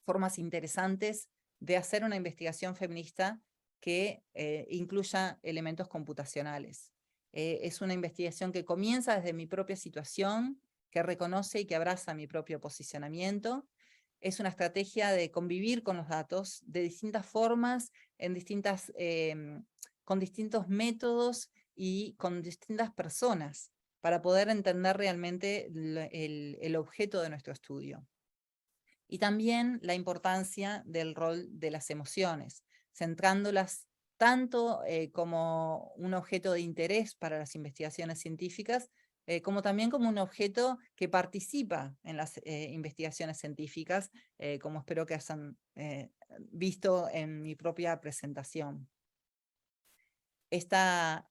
formas interesantes de hacer una investigación feminista que incluya elementos computacionales. Es una investigación que comienza desde mi propia situación, que reconoce y que abraza mi propio posicionamiento. Es una estrategia de convivir con los datos de distintas formas, con distintos métodos y con distintas personas, para poder entender realmente el objeto de nuestro estudio. Y también la importancia del rol de las emociones, centrándolas tanto como un objeto de interés para las investigaciones científicas, como también como un objeto que participa en las investigaciones científicas, como espero que hayan visto en mi propia presentación. Esta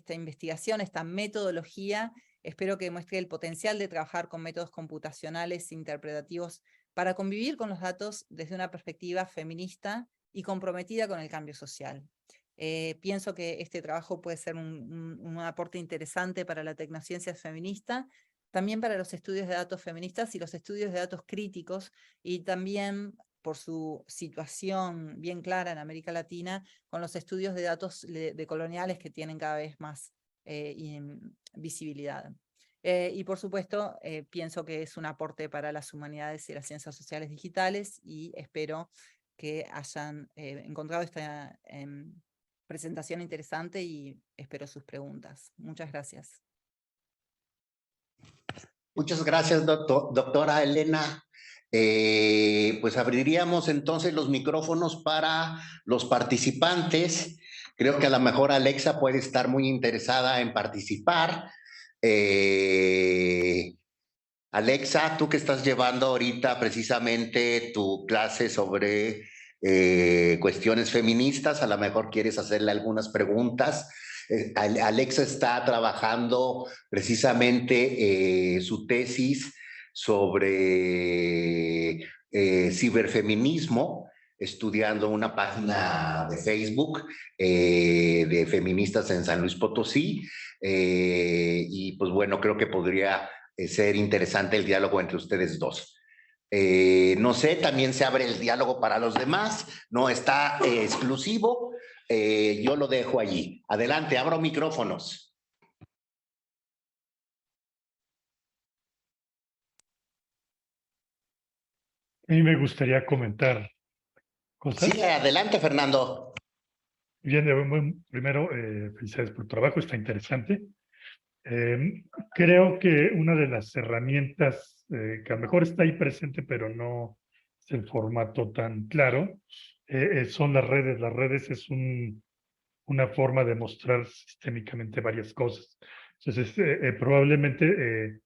investigación, esta metodología, espero que muestre el potencial de trabajar con métodos computacionales interpretativos para convivir con los datos desde una perspectiva feminista y comprometida con el cambio social. Pienso que este trabajo puede ser un aporte interesante para la tecnociencia feminista, también para los estudios de datos feministas y los estudios de datos críticos, y también por su situación bien clara en América Latina, con los estudios de datos de coloniales que tienen cada vez más visibilidad. Y por supuesto, pienso que es un aporte para las humanidades y las ciencias sociales digitales, y espero que hayan encontrado esta presentación interesante y espero sus preguntas. Muchas gracias. Muchas gracias, doctora Elena. Pues abriríamos entonces los micrófonos para los participantes. Creo que a lo mejor Alexa puede estar muy interesada en participar. Alexa, tú que estás llevando ahorita precisamente tu clase sobre cuestiones feministas, a lo mejor quieres hacerle algunas preguntas. Alexa está trabajando precisamente su tesis sobre ciberfeminismo, estudiando una página de Facebook de feministas en San Luis Potosí, y pues bueno, creo que podría ser interesante el diálogo entre ustedes dos. No sé, también se abre el diálogo para los demás, no está exclusivo, yo lo dejo allí. Adelante, abro micrófonos. A mí me gustaría comentar cosas. Sí, adelante, Fernando. Bien, primero, felicidades por tu trabajo, está interesante. Creo que una de las herramientas que a lo mejor está ahí presente, pero no es el formato tan claro, son las redes. Las redes es una forma de mostrar sistémicamente varias cosas. Entonces, probablemente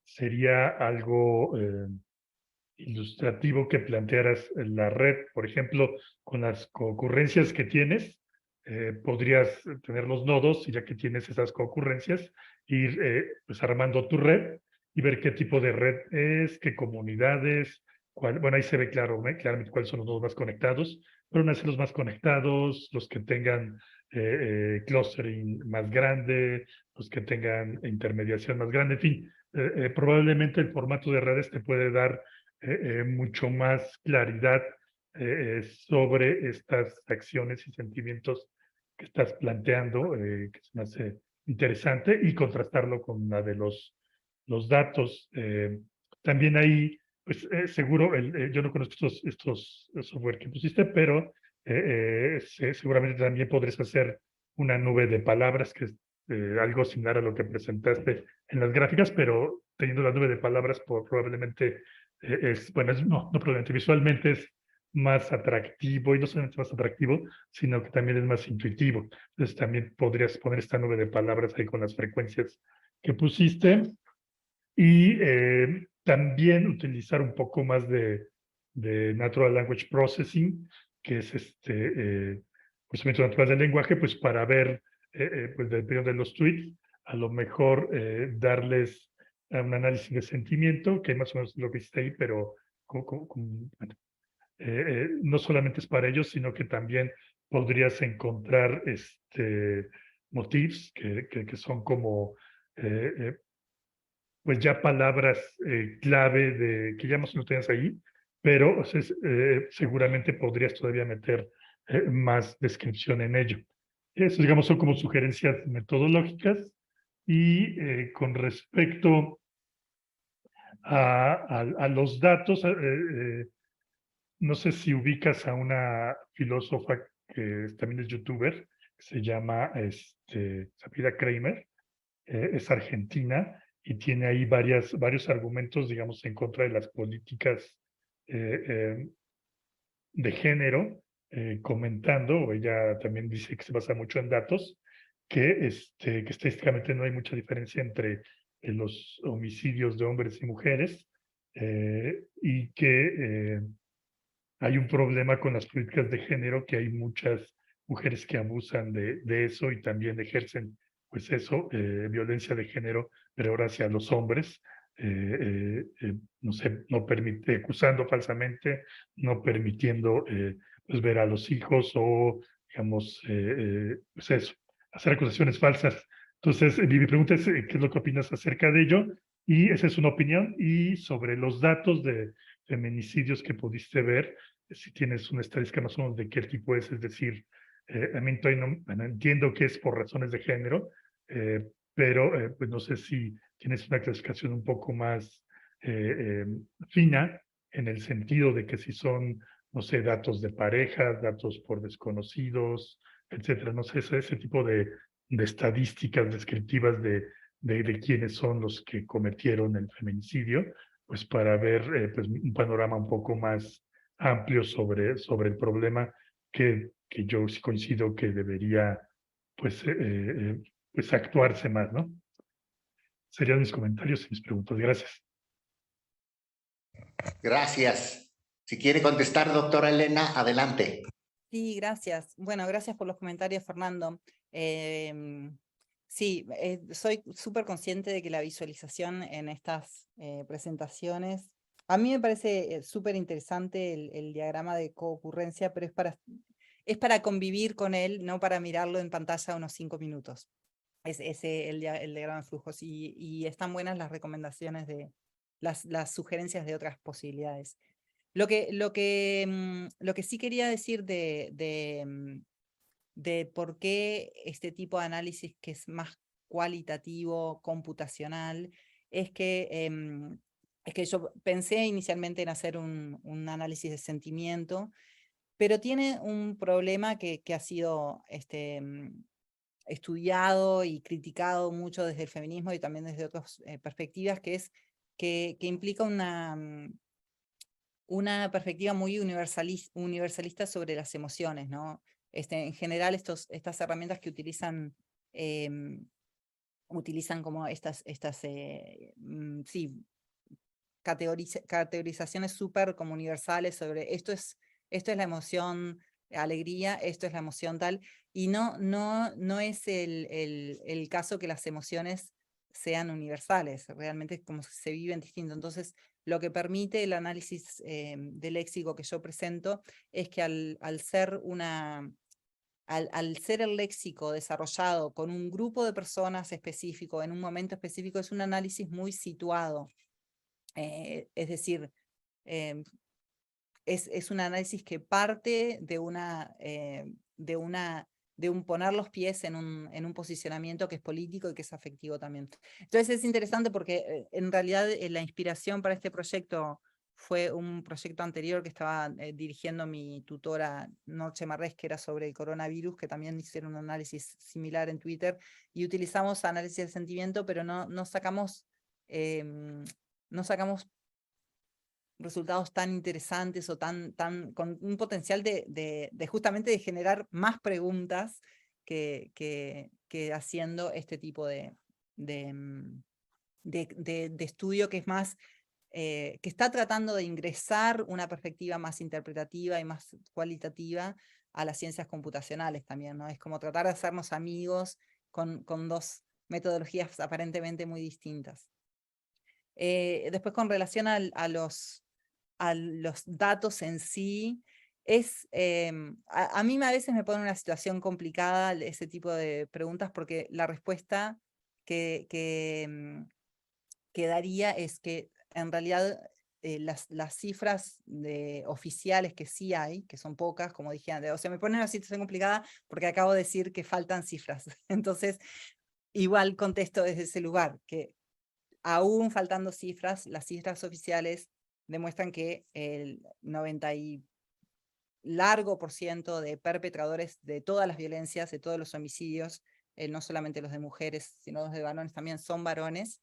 sería algo ilustrativo que plantearas la red, por ejemplo, con las concurrencias que tienes, podrías tener los nodos y ya que tienes esas concurrencias, ir pues armando tu red y ver qué tipo de red es, qué comunidades, bueno, ahí se ve claramente cuáles son los nodos más conectados, pero una vez los más conectados, los que tengan clustering más grande, los que tengan intermediación más grande, en fin, probablemente el formato de redes te puede dar mucho más claridad sobre estas acciones y sentimientos que estás planteando, que se me hace interesante, y contrastarlo con la de los datos. También ahí, pues seguro, yo no conozco estos software que pusiste, pero seguramente también podrías hacer una nube de palabras, que es algo similar a lo que presentaste en las gráficas, pero teniendo la nube de palabras probablemente bueno, no probablemente, visualmente es más atractivo, y no solamente más atractivo, sino que también es más intuitivo. Entonces también podrías poner esta nube de palabras ahí con las frecuencias que pusiste, y también utilizar un poco más de Natural Language Processing, que es procesamiento natural del lenguaje, pues para ver, pues dependiendo de los tweets, a lo mejor darles a un análisis de sentimiento, que más o menos lo viste ahí, pero bueno, no solamente es para ellos, sino que también podrías encontrar motifs que son como pues ya palabras clave que ya más lo tienes ahí, pero o sea, seguramente podrías todavía meter más descripción en ello. Eso, digamos, son como sugerencias metodológicas. Y con respecto a los datos, no sé si ubicas a una filósofa que también es youtuber, que se llama Sapira Kramer, es argentina y tiene ahí varios argumentos, digamos, en contra de las políticas de género, comentando, ella también dice que se basa mucho en datos, que estadísticamente no hay mucha diferencia entre los homicidios de hombres y mujeres, y que hay un problema con las políticas de género, que hay muchas mujeres que abusan de eso y también ejercen, pues eso, violencia de género, pero ahora hacia los hombres, no sé, acusando falsamente, no permitiendo pues ver a los hijos o, digamos, pues eso, hacer acusaciones falsas. Entonces, mi pregunta es, ¿qué es lo que opinas acerca de ello? Y esa es una opinión. Y sobre los datos de feminicidios que pudiste ver, si tienes una estadística más o menos de qué tipo es decir, a mí no entiendo que es por razones de género, pero pues no sé si tienes una clasificación un poco más fina, en el sentido de que si son, no sé, datos de parejas, datos por desconocidos, etcétera, no sé, ese tipo de estadísticas descriptivas de quiénes son los que cometieron el feminicidio, pues para ver pues un panorama un poco más amplio sobre el problema, que yo sí coincido que debería pues, pues actuarse más, ¿no? Serían mis comentarios y mis preguntas. Gracias. Gracias. Si quiere contestar, doctora Elena, adelante. Sí, gracias. Bueno, gracias por los comentarios, Fernando. Sí, soy súper consciente de que la visualización en estas presentaciones, a mí me parece súper interesante el diagrama de coocurrencia, pero es para convivir con él, no para mirarlo en pantalla unos 5 minutos. Es ese el diagrama de flujos, y están buenas las recomendaciones de las sugerencias de otras posibilidades. Lo que sí quería decir de por qué este tipo de análisis, que es más cualitativo, computacional, es que yo pensé inicialmente en hacer un análisis de sentimiento, pero tiene un problema que ha sido estudiado y criticado mucho desde el feminismo y también desde otras perspectivas, que es que implica una perspectiva muy universalista sobre las emociones, ¿no? En general, estas herramientas que utilizan como sí, categorizaciones súper como universales sobre esto es la emoción alegría, esto es la emoción tal, y no es el caso que las emociones sean universales, realmente es como se viven distinto. Entonces, lo que permite el análisis del léxico que yo presento es que al ser el léxico desarrollado con un grupo de personas específico, en un momento específico, es un análisis muy situado. Es decir, es un análisis que parte de un poner los pies en un posicionamiento que es político y que es afectivo también. Entonces es interesante porque en realidad la inspiración para este proyecto fue un proyecto anterior que estaba dirigiendo mi tutora Norche Marrés, que era sobre el coronavirus, que también hicieron un análisis similar en Twitter, y utilizamos análisis de sentimiento, pero no sacamos resultados tan interesantes o con un potencial de justamente de generar más preguntas que haciendo este tipo de estudio, que es más, que está tratando de ingresar una perspectiva más interpretativa y más cualitativa a las ciencias computacionales también, ¿no? Es como tratar de hacernos amigos con dos metodologías aparentemente muy distintas. Después, con relación a los datos en sí, a mí a veces me pone en una situación complicada ese tipo de preguntas, porque la respuesta que daría es que en realidad las cifras oficiales que sí hay, que son pocas, como dije antes, o sea, me pone en una situación complicada porque acabo de decir que faltan cifras. Entonces, igual contesto desde ese lugar, que aún faltando cifras, las cifras oficiales demuestran que el 90 y largo por ciento de perpetradores de todas las violencias, de todos los homicidios, no solamente los de mujeres, sino los de varones también, son varones,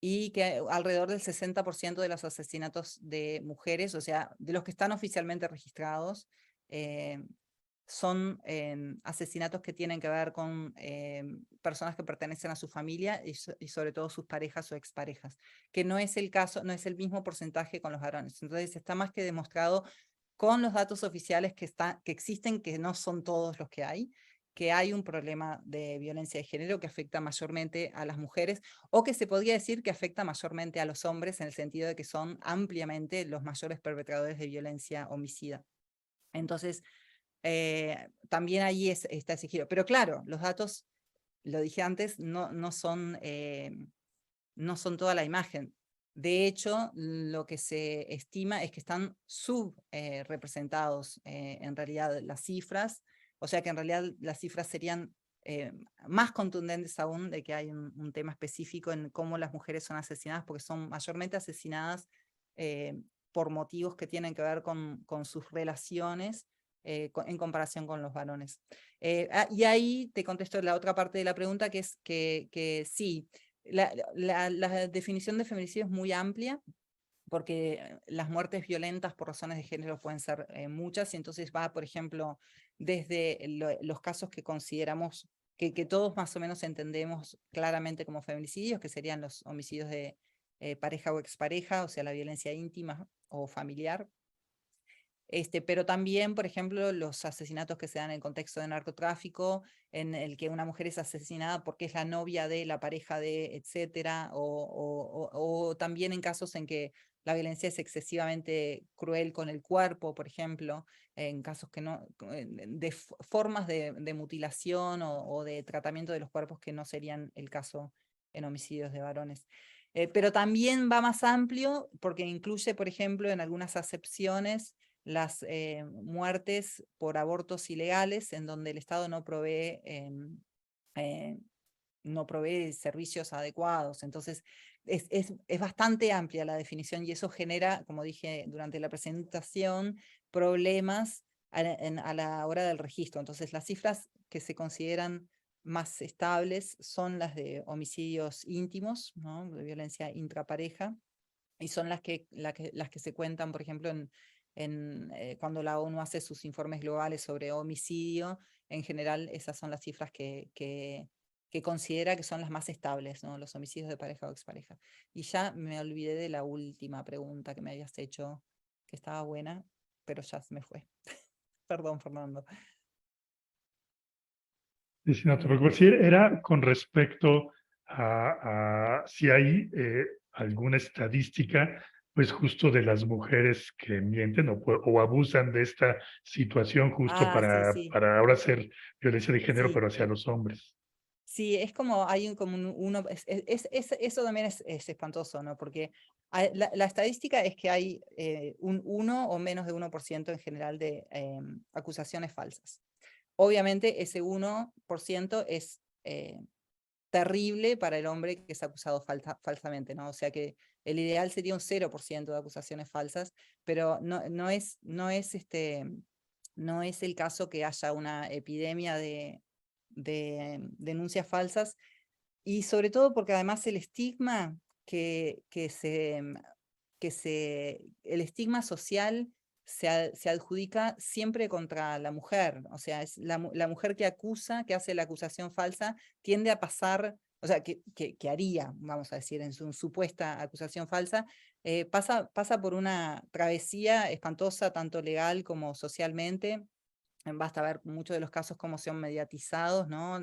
y que alrededor del 60% de los asesinatos de mujeres, o sea, de los que están oficialmente registrados, son asesinatos que tienen que ver con personas que pertenecen a su familia y sobre todo sus parejas o exparejas, que no es el caso, no es el mismo porcentaje con los varones. Entonces está más que demostrado con los datos oficiales que existen, que no son todos los que hay un problema de violencia de género que afecta mayormente a las mujeres, o que se podría decir que afecta mayormente a los hombres, en el sentido de que son ampliamente los mayores perpetradores de violencia homicida. Entonces, también ahí está ese giro. Pero claro, los datos, lo dije antes, no son toda la imagen. De hecho, lo que se estima es que están subrepresentados en realidad las cifras, o sea que en realidad las cifras serían más contundentes aún de que hay un tema específico en cómo las mujeres son asesinadas, porque son mayormente asesinadas por motivos que tienen que ver con sus relaciones, en comparación con los varones. Y ahí te contesto la otra parte de la pregunta, que es que sí, la definición de feminicidio es muy amplia, porque las muertes violentas por razones de género pueden ser muchas, y entonces va, por ejemplo, desde los casos que consideramos, que todos más o menos entendemos claramente como feminicidios, que serían los homicidios de pareja o expareja, o sea, la violencia íntima o familiar, Pero también, por ejemplo, los asesinatos que se dan en el contexto de narcotráfico, en el que una mujer es asesinada porque es la novia de, la pareja de, etcétera, o también en casos en que la violencia es excesivamente cruel con el cuerpo, por ejemplo, en casos que no, de formas de mutilación o de tratamiento de los cuerpos que no serían el caso en homicidios de varones. Pero también va más amplio porque incluye, por ejemplo, en algunas acepciones, las muertes por abortos ilegales, en donde el Estado no provee servicios adecuados. Entonces, es bastante amplia la definición y eso genera, como dije durante la presentación, problemas a la hora del registro. Entonces, las cifras que se consideran más estables son las de homicidios íntimos, ¿no? De violencia intrapareja, y son las que se cuentan, por ejemplo, cuando la ONU hace sus informes globales sobre homicidio. En general, esas son las cifras que considera que son las más estables, ¿no? Los homicidios de pareja o expareja. Y ya me olvidé de la última pregunta que me habías hecho, que estaba buena, pero ya se me fue. Perdón, Fernando. Sí, no te preocupes. Sí, era con respecto a si hay alguna estadística, pues justo de las mujeres que mienten o abusan de esta situación justo Sí. para ahora hacer violencia de género, Sí. pero hacia los hombres. Sí, es como hay eso también es espantoso, ¿no? Porque la estadística es que hay un 1 o menos de 1% en general de acusaciones falsas. Obviamente ese 1% es terrible para el hombre que es acusado falsamente, ¿no? O sea que el ideal sería un 0% de acusaciones falsas, pero no es el caso que haya una epidemia de denuncias falsas, y sobre todo porque además el estigma el estigma social se adjudica siempre contra la mujer. O sea, es la mujer que acusa, que hace la acusación falsa, tiende a pasar, o sea, que haría, vamos a decir, en su supuesta acusación falsa, pasa por una travesía espantosa, tanto legal como socialmente. Basta ver muchos de los casos cómo son mediatizados, ¿no?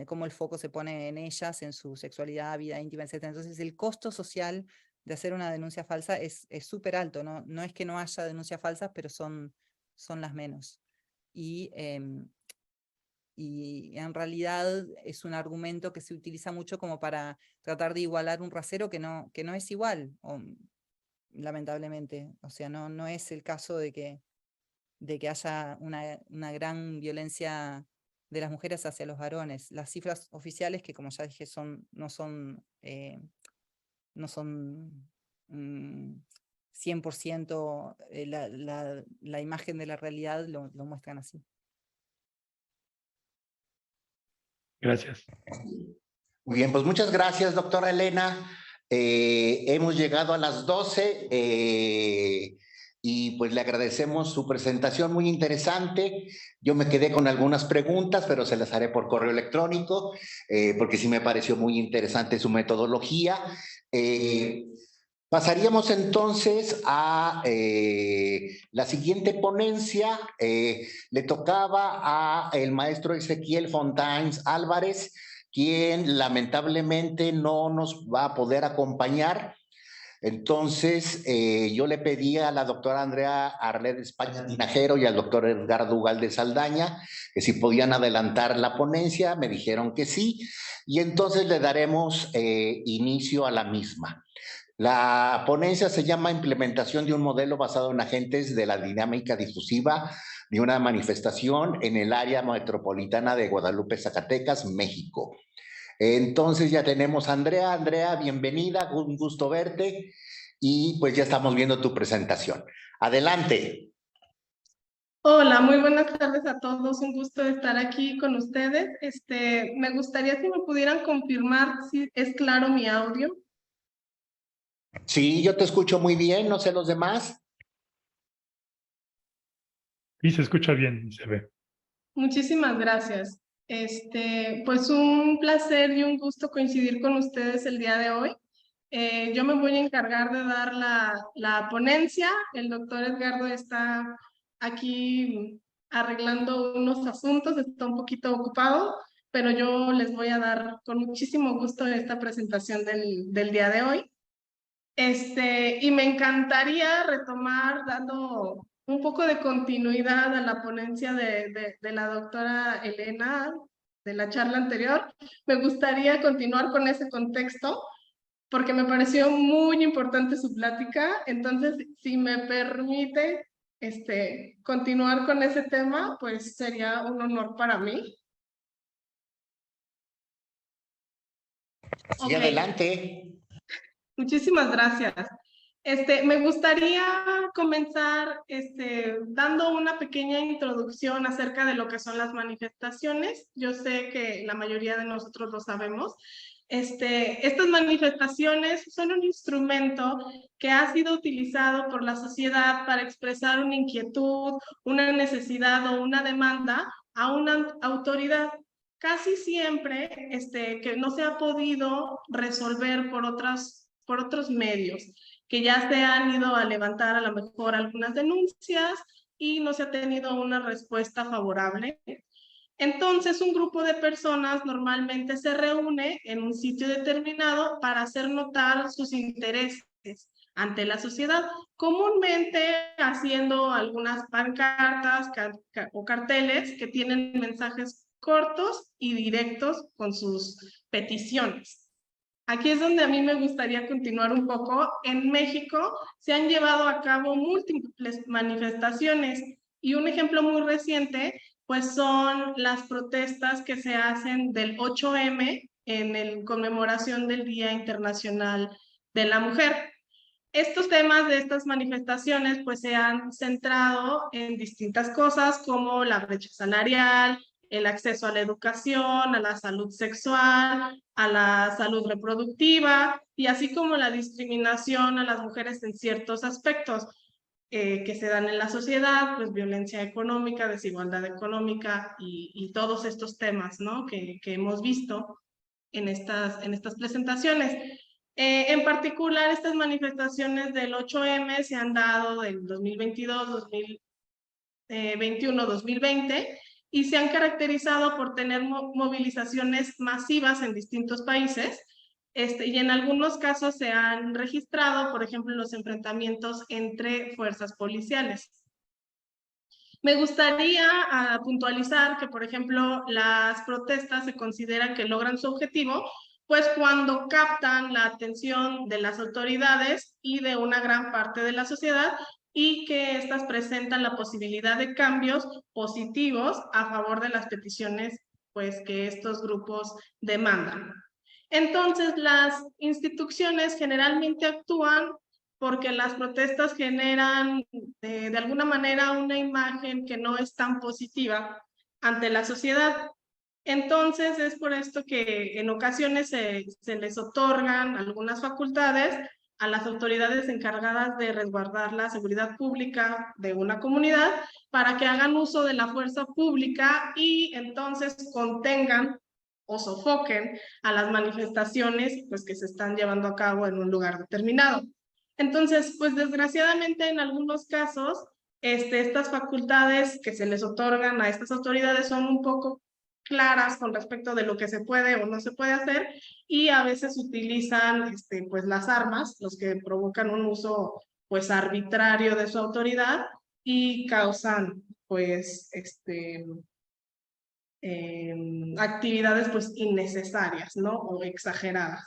Cómo el foco se pone en ellas, en su sexualidad, vida íntima, etc. Entonces el costo social de hacer una denuncia falsa es súper alto, ¿no? No es que no haya denuncias falsas, pero son las menos. Y en realidad es un argumento que se utiliza mucho como para tratar de igualar un rasero que no es igual, lamentablemente. O sea, no es el caso de que haya una gran violencia de las mujeres hacia los varones. Las cifras oficiales, que como ya dije, no son 100% la imagen de la realidad, lo muestran así. Gracias. Muy bien, pues muchas gracias, doctora Elena. Hemos llegado a las 12 y pues le agradecemos su presentación muy interesante. Yo me quedé con algunas preguntas, pero se las haré por correo electrónico, porque sí me pareció muy interesante su metodología. Pasaríamos entonces a la siguiente ponencia. Le tocaba a el maestro Ezequiel Fontaines Álvarez, quien lamentablemente no nos va a poder acompañar. Entonces, yo le pedí a la doctora Andrea Arlet España Tinajero y al doctor Edgardo Ugalde Saldaña que si podían adelantar la ponencia. Me dijeron que sí, y entonces le daremos inicio a la misma. La ponencia se llama Implementación de un modelo basado en agentes de la dinámica difusiva de una manifestación en el área metropolitana de Guadalupe, Zacatecas, México. Entonces ya tenemos a Andrea. Andrea, bienvenida, un gusto verte y pues ya estamos viendo tu presentación. Adelante. Hola, muy buenas tardes a todos, un gusto estar aquí con ustedes. Me gustaría si me pudieran confirmar si es claro mi audio. Sí, yo te escucho muy bien, no sé los demás. Y se escucha bien, se ve. Muchísimas gracias. Pues un placer y un gusto coincidir con ustedes el día de hoy. Yo me voy a encargar de dar la ponencia. El doctor Edgardo está aquí arreglando unos asuntos, está un poquito ocupado, pero yo les voy a dar con muchísimo gusto esta presentación del día de hoy. Y me encantaría retomar dando un poco de continuidad a la ponencia de la doctora Elena de la charla anterior. Me gustaría continuar con ese contexto porque me pareció muy importante su plática. Entonces, si me permite continuar con ese tema, pues sería un honor para mí. Sí, adelante. Muchísimas gracias. Me gustaría comenzar dando una pequeña introducción acerca de lo que son las manifestaciones. Yo sé que la mayoría de nosotros lo sabemos. Estas manifestaciones son un instrumento que ha sido utilizado por la sociedad para expresar una inquietud, una necesidad o una demanda a una autoridad. Casi siempre que no se ha podido resolver por otros medios, que ya se han ido a levantar a lo mejor algunas denuncias y no se ha tenido una respuesta favorable. Entonces, un grupo de personas normalmente se reúne en un sitio determinado para hacer notar sus intereses ante la sociedad, comúnmente haciendo algunas pancartas o carteles que tienen mensajes cortos y directos con sus peticiones. Aquí es donde a mí me gustaría continuar un poco. En México se han llevado a cabo múltiples manifestaciones y un ejemplo muy reciente pues son las protestas que se hacen del 8M en conmemoración del Día Internacional de la Mujer. Estos temas de estas manifestaciones pues se han centrado en distintas cosas como la brecha salarial, el acceso a la educación, a la salud sexual, a la salud reproductiva y así como la discriminación a las mujeres en ciertos aspectos que se dan en la sociedad, pues violencia económica, desigualdad económica y todos estos temas, ¿no? que hemos visto en estas presentaciones. En particular, estas manifestaciones del 8M se han dado del 2022, 2021, 2020 y se han caracterizado por tener movilizaciones masivas en distintos países y en algunos casos se han registrado, por ejemplo, los enfrentamientos entre fuerzas policiales. Me gustaría puntualizar que, por ejemplo, las protestas se consideran que logran su objetivo, pues cuando captan la atención de las autoridades y de una gran parte de la sociedad y que éstas presentan la posibilidad de cambios positivos a favor de las peticiones pues, que estos grupos demandan. Entonces, las instituciones generalmente actúan porque las protestas generan de alguna manera una imagen que no es tan positiva ante la sociedad. Entonces es por esto que en ocasiones se les otorgan algunas facultades a las autoridades encargadas de resguardar la seguridad pública de una comunidad para que hagan uso de la fuerza pública y entonces contengan o sofoquen a las manifestaciones pues, que se están llevando a cabo en un lugar determinado. Entonces, pues desgraciadamente en algunos casos, estas facultades que se les otorgan a estas autoridades son un poco claras con respecto de lo que se puede o no se puede hacer y a veces utilizan pues las armas, los que provocan un uso pues arbitrario de su autoridad y causan pues actividades pues innecesarias, ¿no? O exageradas.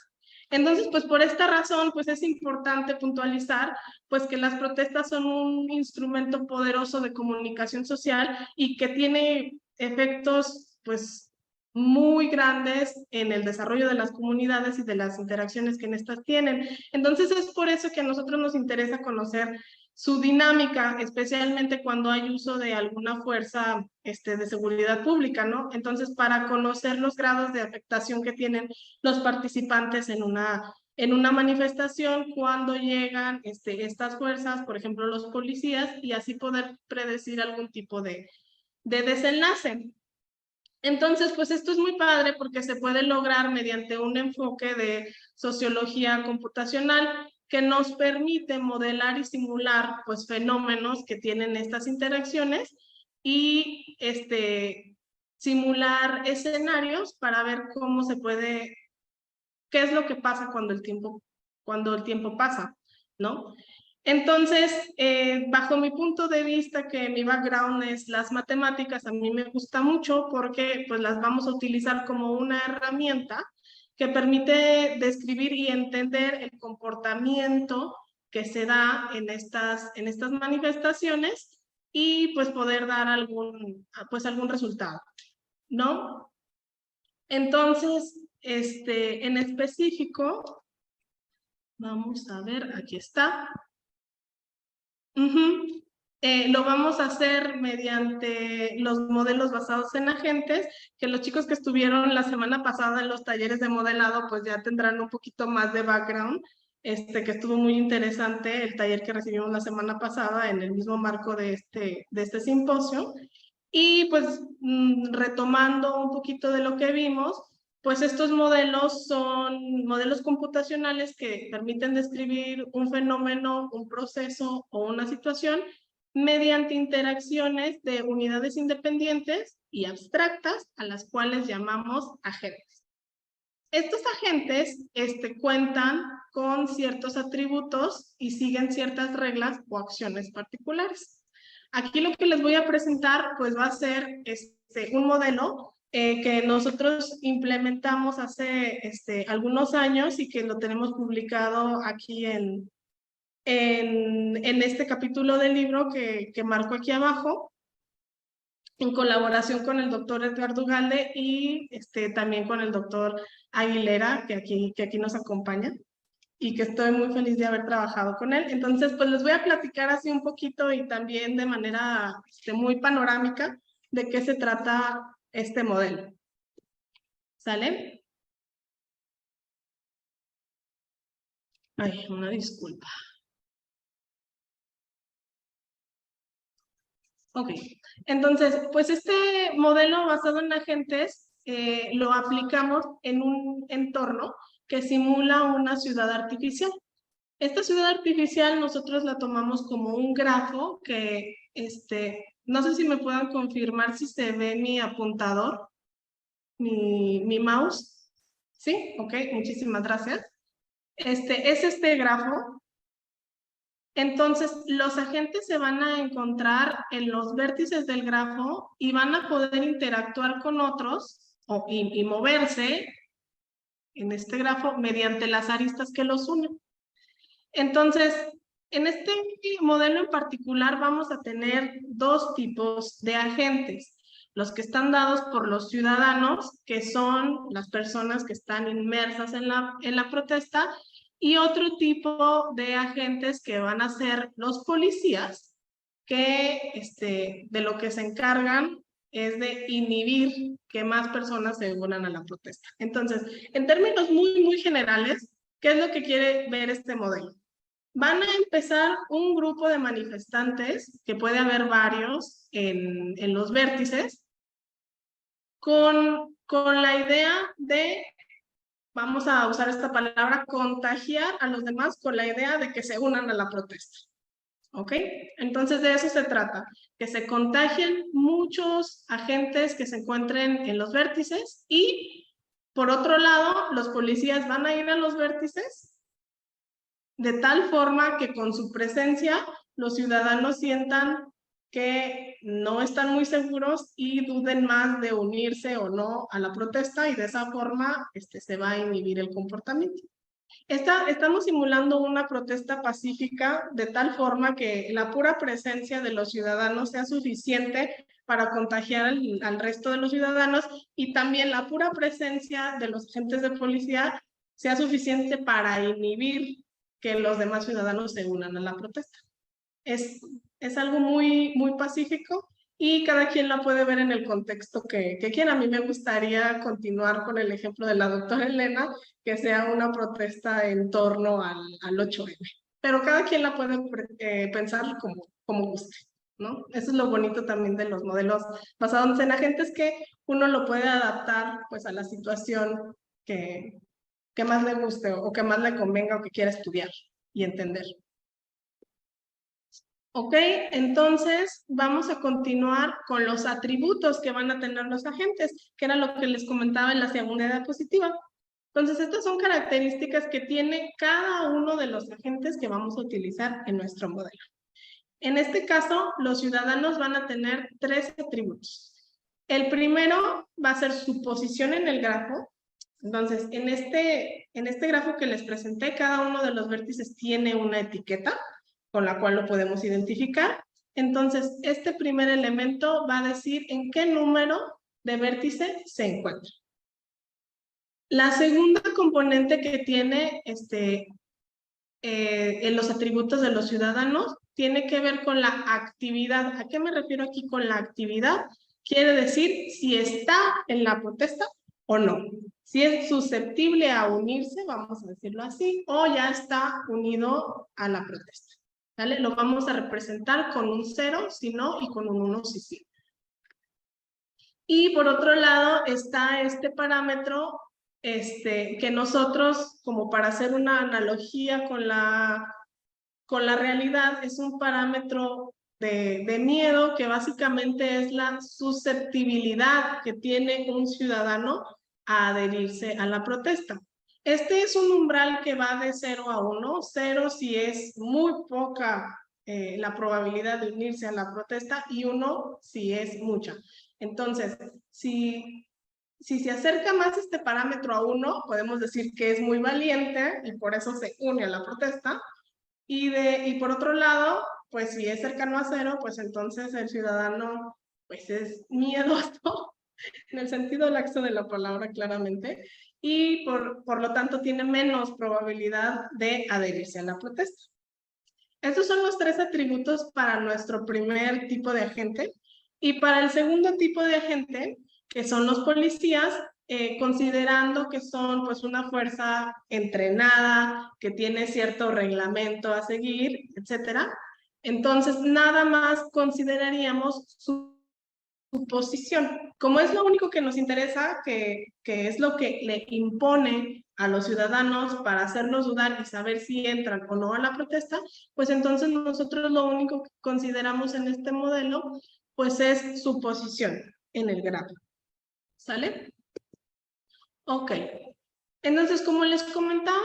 Entonces, pues por esta razón, pues es importante puntualizar pues que las protestas son un instrumento poderoso de comunicación social y que tiene efectos pues muy grandes en el desarrollo de las comunidades y de las interacciones que en estas tienen. Entonces es por eso que a nosotros nos interesa conocer su dinámica, especialmente cuando hay uso de alguna fuerza de seguridad pública, ¿no? Entonces, para conocer los grados de afectación que tienen los participantes en una manifestación, cuando llegan estas fuerzas, por ejemplo, los policías, y así poder predecir algún tipo de desenlace. Entonces, pues esto es muy padre porque se puede lograr mediante un enfoque de sociología computacional que nos permite modelar y simular pues fenómenos que tienen estas interacciones y simular escenarios para ver cómo se puede, qué es lo que pasa cuando el tiempo pasa, ¿no? Entonces, bajo mi punto de vista, que mi background es las matemáticas, a mí me gusta mucho porque pues las vamos a utilizar como una herramienta que permite describir y entender el comportamiento que se da en estas manifestaciones y pues poder dar algún resultado, ¿no? Entonces, en específico, vamos a ver, aquí está. Lo vamos a hacer mediante los modelos basados en agentes, que los chicos que estuvieron la semana pasada en los talleres de modelado, pues ya tendrán un poquito más de background, que estuvo muy interesante el taller que recibimos la semana pasada en el mismo marco de este simposio. Y pues retomando un poquito de lo que vimos, pues estos modelos son modelos computacionales que permiten describir un fenómeno, un proceso o una situación mediante interacciones de unidades independientes y abstractas a las cuales llamamos agentes. Estos agentes cuentan con ciertos atributos y siguen ciertas reglas o acciones particulares. Aquí lo que les voy a presentar pues va a ser un modelo que nosotros implementamos hace algunos años y que lo tenemos publicado aquí en este capítulo del libro que marco aquí abajo, en colaboración con el doctor Edgardo Ugalde y también con el doctor Aguilera, que aquí nos acompaña y que estoy muy feliz de haber trabajado con él. Entonces, pues les voy a platicar así un poquito y también de manera muy panorámica de qué se trata este modelo. ¿Sale? Ay, una disculpa. Ok, entonces, pues este modelo basado en agentes lo aplicamos en un entorno que simula una ciudad artificial. Esta ciudad artificial nosotros la tomamos como un grafo que, no sé si me puedan confirmar si se ve mi apuntador, mi mouse. ¿Sí? Ok, muchísimas gracias. Es este grafo. Entonces, los agentes se van a encontrar en los vértices del grafo y van a poder interactuar con otros y moverse en este grafo mediante las aristas que los unen. Entonces, en este modelo en particular vamos a tener dos tipos de agentes. Los que están dados por los ciudadanos, que son las personas que están inmersas en la protesta, y otro tipo de agentes que van a ser los policías, que de lo que se encargan es de inhibir que más personas se unan a la protesta. Entonces, en términos muy, muy generales, ¿qué es lo que quiere ver este modelo? Van a empezar un grupo de manifestantes, que puede haber varios en los vértices, con la idea de, vamos a usar esta palabra, contagiar a los demás con la idea de que se unan a la protesta. ¿Ok? Entonces de eso se trata, que se contagien muchos agentes que se encuentren en los vértices y, por otro lado, los policías van a ir a los vértices de tal forma que con su presencia los ciudadanos sientan que no están muy seguros y duden más de unirse o no a la protesta, y de esa forma se va a inhibir el comportamiento. Estamos simulando una protesta pacífica de tal forma que la pura presencia de los ciudadanos sea suficiente para contagiar al resto de los ciudadanos, y también la pura presencia de los agentes de policía sea suficiente para inhibir que los demás ciudadanos se unan a la protesta. Es algo muy, muy pacífico y cada quien la puede ver en el contexto que quiera. A mí me gustaría continuar con el ejemplo de la doctora Elena, que sea una protesta en torno al 8M. Pero cada quien la puede pensar como guste. ¿no? Eso es lo bonito también de los modelos basados en agentes, que uno lo puede adaptar pues a la situación que más le guste o que más le convenga o que quiera estudiar y entender. Ok, entonces vamos a continuar con los atributos que van a tener los agentes, que era lo que les comentaba en la segunda diapositiva. Entonces, estas son características que tiene cada uno de los agentes que vamos a utilizar en nuestro modelo. En este caso, los ciudadanos van a tener 3 atributos. El primero va a ser su posición en el grafo. Entonces, en este grafo que les presenté, cada uno de los vértices tiene una etiqueta con la cual lo podemos identificar. Entonces, este primer elemento va a decir en qué número de vértice se encuentra. La segunda componente que tiene en los atributos de los ciudadanos tiene que ver con la actividad. ¿A qué me refiero aquí con la actividad? Quiere decir si está en la protesta o no. Si es susceptible a unirse, vamos a decirlo así, o ya está unido a la protesta. ¿Vale? Lo vamos a representar con un 0 si no y con un 1 si sí. Y por otro lado está este parámetro que nosotros, como para hacer una analogía con la realidad, es un parámetro de miedo, que básicamente es la susceptibilidad que tiene un ciudadano a adherirse a la protesta. Este es un umbral que va de 0 a 1, 0 si es muy poca la probabilidad de unirse a la protesta y 1 si es mucha. Entonces, si se acerca más este parámetro a 1, podemos decir que es muy valiente y por eso se une a la protesta. Y por otro lado, pues si es cercano a 0, pues entonces el ciudadano pues es miedoso, en el sentido laxo de la palabra claramente, y por lo tanto tiene menos probabilidad de adherirse a la protesta. Estos son los 3 atributos para nuestro primer tipo de agente. Y para el segundo tipo de agente, que son los policías, considerando que son pues una fuerza entrenada, que tiene cierto reglamento a seguir, etc. Entonces, nada más consideraríamos su posición. Como es lo único que nos interesa, que es lo que le impone a los ciudadanos para hacernos dudar y saber si entran o no a la protesta, pues entonces nosotros lo único que consideramos en este modelo pues es su posición en el grafo. ¿Sale? Ok. Entonces, como les comentaba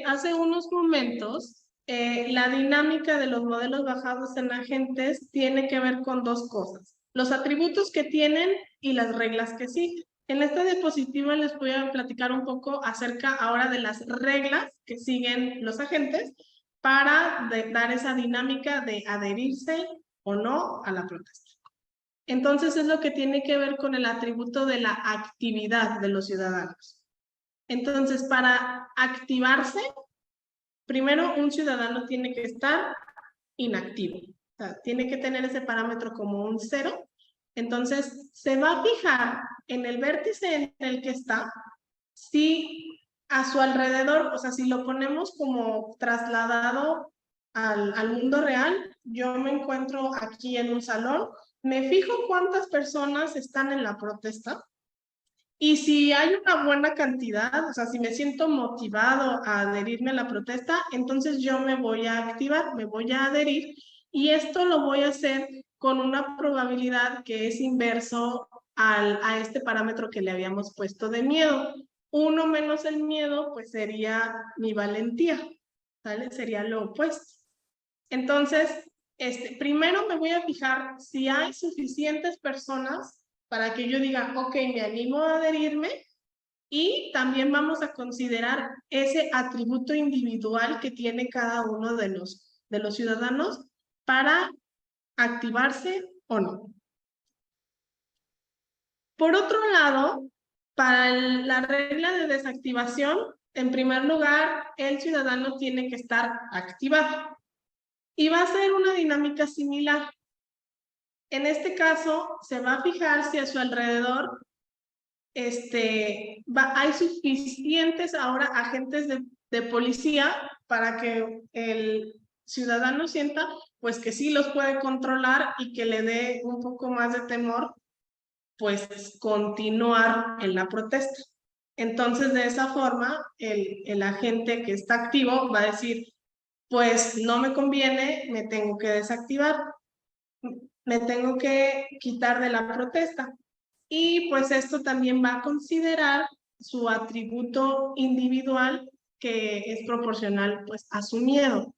hace unos momentos, la dinámica de los modelos basados en agentes tiene que ver con 2 cosas: los atributos que tienen y las reglas que siguen. En esta diapositiva les voy a platicar un poco acerca ahora de las reglas que siguen los agentes para dar esa dinámica de adherirse o no a la protesta. Entonces es lo que tiene que ver con el atributo de la actividad de los ciudadanos. Entonces, para activarse, primero un ciudadano tiene que estar inactivo. O sea, tiene que tener ese parámetro como un 0. Entonces, se va a fijar en el vértice en el que está, si a su alrededor, o sea, si lo ponemos como trasladado al mundo real, yo me encuentro aquí en un salón, me fijo cuántas personas están en la protesta, y si hay una buena cantidad, o sea, si me siento motivado a adherirme a la protesta, entonces yo me voy a activar, me voy a adherir, y esto lo voy a hacer con una probabilidad que es inverso a este parámetro que le habíamos puesto de miedo. 1 menos el miedo, pues sería mi valentía, ¿vale? Sería lo opuesto. Entonces, primero me voy a fijar si hay suficientes personas para que yo diga, ok, me animo a adherirme, y también vamos a considerar ese atributo individual que tiene cada uno de los ciudadanos para activarse o no. Por otro lado, para la regla de desactivación, en primer lugar, el ciudadano tiene que estar activado. Y va a ser una dinámica similar. En este caso, se va a fijar si a su alrededor hay suficientes ahora agentes de policía para que ciudadano sienta pues que sí los puede controlar y que le dé un poco más de temor pues continuar en la protesta. Entonces, de esa forma, el agente que está activo va a decir, pues no me conviene, me tengo que desactivar, me tengo que quitar de la protesta. Y pues esto también va a considerar su atributo individual que es proporcional pues a su miedo,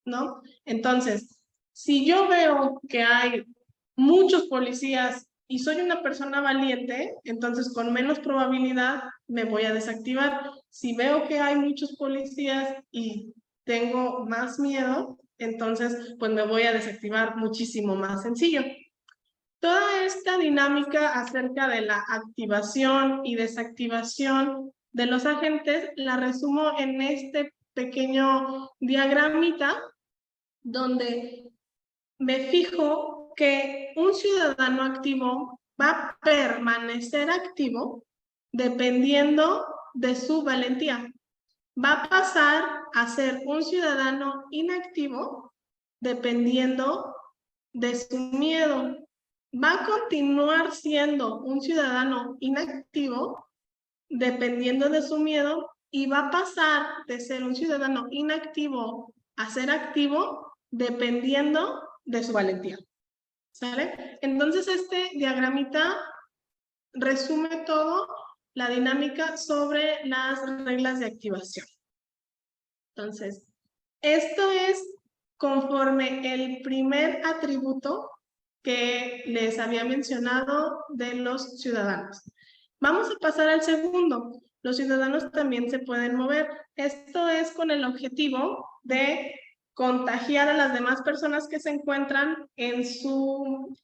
¿no? Entonces, si yo veo que hay muchos policías y soy una persona valiente, entonces con menos probabilidad me voy a desactivar. Si veo que hay muchos policías y tengo más miedo, entonces pues me voy a desactivar muchísimo más sencillo. Toda esta dinámica acerca de la activación y desactivación de los agentes la resumo en este pequeño diagramita donde me fijo que un ciudadano activo va a permanecer activo dependiendo de su valentía. Va a pasar a ser un ciudadano inactivo dependiendo de su miedo. Va a continuar siendo un ciudadano inactivo dependiendo de su miedo y va a pasar de ser un ciudadano inactivo a ser activo dependiendo de su valentía. ¿Sale? Entonces este diagramita resume todo la dinámica sobre las reglas de activación. Entonces, esto es conforme el primer atributo que les había mencionado de los ciudadanos. Vamos a pasar al segundo. Los ciudadanos también se pueden mover. Esto es con el objetivo de contagiar a las demás personas que se encuentran en su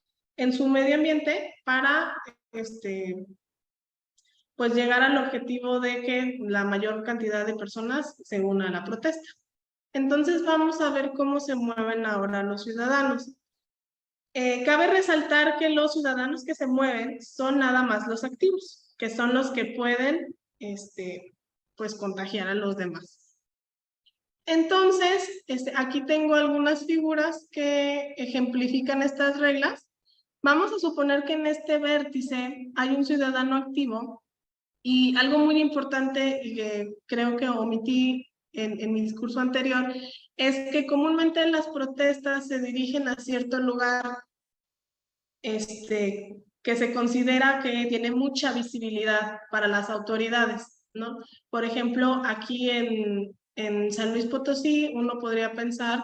medio ambiente para pues llegar al objetivo de que la mayor cantidad de personas se una a la protesta. Entonces vamos a ver cómo se mueven ahora los ciudadanos. Cabe resaltar que los ciudadanos que se mueven son nada más los activos, que son los que pueden pues contagiar a los demás. Entonces, aquí tengo algunas figuras que ejemplifican estas reglas. Vamos a suponer que en este vértice hay un ciudadano activo y algo muy importante y que creo que omití en mi discurso anterior es que comúnmente las protestas se dirigen a cierto lugar que se considera que tiene mucha visibilidad para las autoridades, ¿no? Por ejemplo, aquí en San Luis Potosí uno podría pensar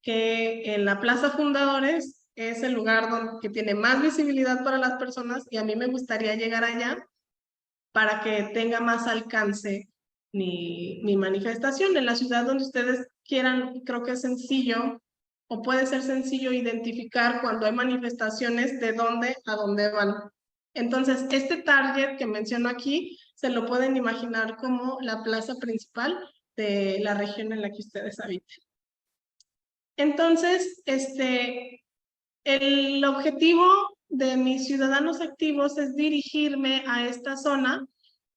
que en la Plaza Fundadores es el lugar que tiene más visibilidad para las personas y a mí me gustaría llegar allá para que tenga más alcance mi manifestación. En la ciudad donde ustedes quieran, creo que es sencillo o puede ser sencillo identificar cuando hay manifestaciones de dónde a dónde van. Entonces, este target que menciono aquí, se lo pueden imaginar como la plaza principal de la región en la que ustedes habitan. Entonces, el objetivo de mis ciudadanos activos es dirigirme a esta zona,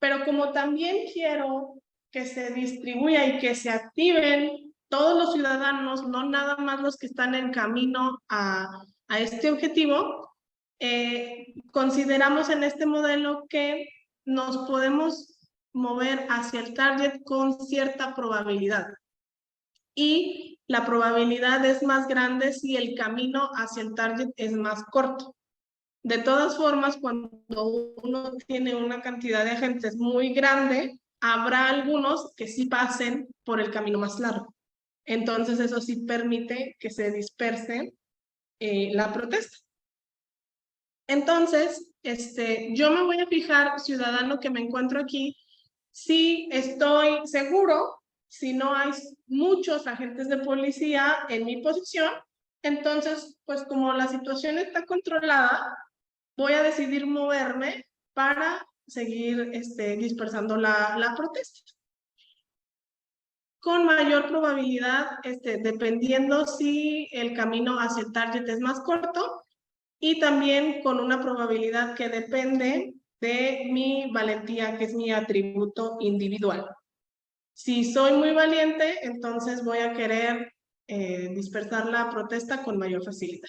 pero como también quiero que se distribuya y que se activen todos los ciudadanos, no nada más los que están en camino a este objetivo, consideramos en este modelo que nos podemos mover hacia el target con cierta probabilidad. Y la probabilidad es más grande si el camino hacia el target es más corto. De todas formas, cuando uno tiene una cantidad de agentes muy grande, habrá algunos que sí pasen por el camino más largo. Entonces, eso sí permite que se disperse la protesta. Entonces, yo me voy a fijar, ciudadano que me encuentro aquí, si estoy seguro, si no hay muchos agentes de policía en mi posición, entonces, pues como la situación está controlada, voy a decidir moverme para seguir dispersando la protesta. Con mayor probabilidad, dependiendo si el camino hacia el target es más corto y también con una probabilidad que depende de mi valentía, que es mi atributo individual. Si soy muy valiente, entonces voy a querer dispersar la protesta con mayor facilidad.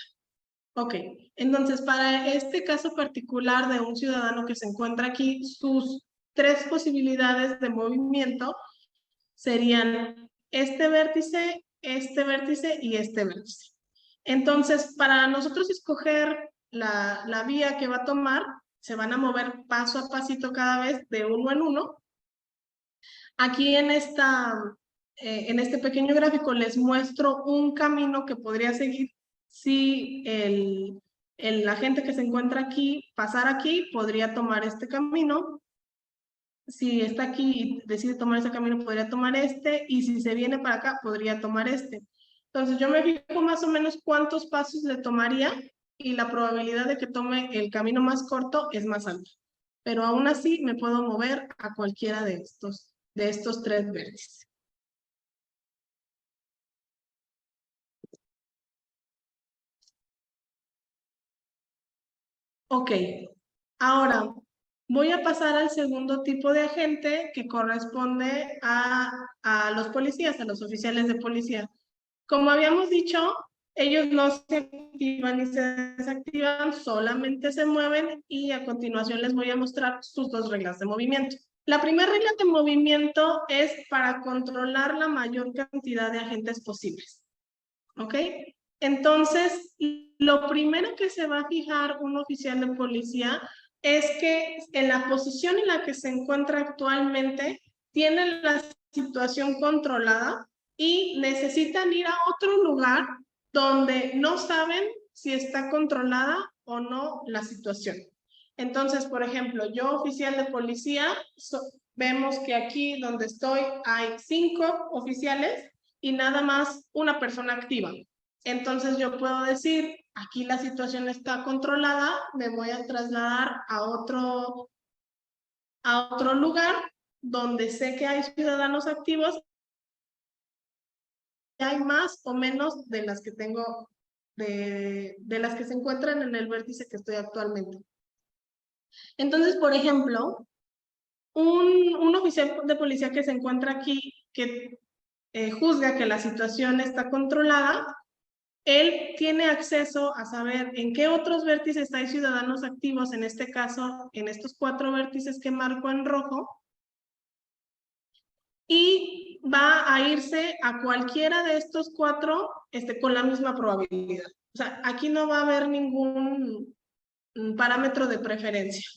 Ok, entonces para este caso particular de un ciudadano que se encuentra aquí, sus 3 posibilidades de movimiento serían este vértice y este vértice. Entonces, para nosotros escoger la vía que va a tomar, se van a mover paso a pasito cada vez de uno en uno. Aquí en este pequeño gráfico les muestro un camino que podría seguir si la gente que se encuentra aquí, pasar aquí, podría tomar este camino. Si está aquí y decide tomar ese camino, podría tomar este, y si se viene para acá, podría tomar este. Entonces yo me fijo más o menos cuántos pasos le tomaría, y la probabilidad de que tome el camino más corto es más alta. Pero aún así me puedo mover a cualquiera de estos 3 vértices. Ok, ahora voy a pasar al segundo tipo de agente, que corresponde a los policías, a los oficiales de policía. Como habíamos dicho, ellos no se activan ni se desactivan, solamente se mueven, y a continuación les voy a mostrar sus 2 reglas de movimiento. La primera regla de movimiento es para controlar la mayor cantidad de agentes posibles. ¿Ok? Entonces, lo primero que se va a fijar un oficial de policía es que en la posición en la que se encuentra actualmente tiene la situación controlada y necesitan ir a otro lugar donde no saben si está controlada o no la situación. Entonces, por ejemplo, yo, oficial de policía, vemos que aquí donde estoy hay 5 oficiales y nada más una persona activa. Entonces yo puedo decir, aquí la situación está controlada, me voy a trasladar a otro lugar donde sé que hay ciudadanos activos, hay más o menos de las que tengo, de las que se encuentran en el vértice que estoy actualmente. Entonces, por ejemplo, un oficial de policía que se encuentra aquí, que juzga que la situación está controlada, él tiene acceso a saber en qué otros vértices hay ciudadanos activos, en este caso, en estos 4 vértices que marco en rojo, y va a irse a cualquiera de estos 4 con la misma probabilidad. O sea, aquí no va a haber ningún parámetro de preferencia.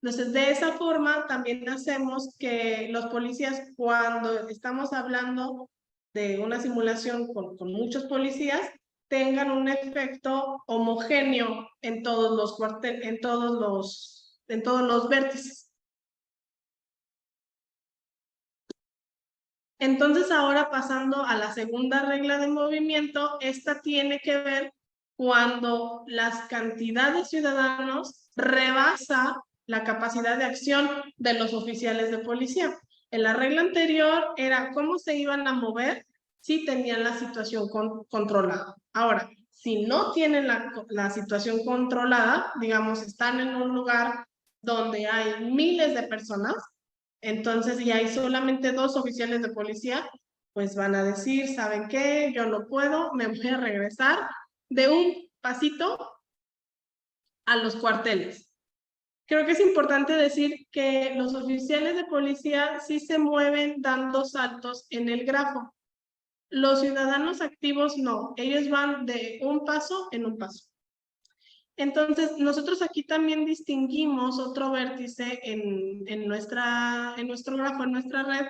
Entonces, de esa forma también hacemos que los policías, cuando estamos hablando de una simulación con muchos policías, tengan un efecto homogéneo en todos los cuarteles, en todos los vértices. Entonces, ahora pasando a la segunda regla de movimiento, esta tiene que ver cuando las cantidades de ciudadanos rebasa la capacidad de acción de los oficiales de policía. En la regla anterior era cómo se iban a mover si tenían la situación controlada. Ahora, si no tienen la situación controlada, digamos, están en un lugar donde hay miles de personas, entonces y hay solamente 2 oficiales de policía, pues van a decir, ¿saben qué? Yo no puedo, me voy a regresar de un pasito a los cuarteles. Creo que es importante decir que los oficiales de policía sí se mueven dando saltos en el grafo. Los ciudadanos activos no, ellos van de un paso en un paso. Entonces, nosotros aquí también distinguimos otro vértice en nuestro grafo, en nuestra red,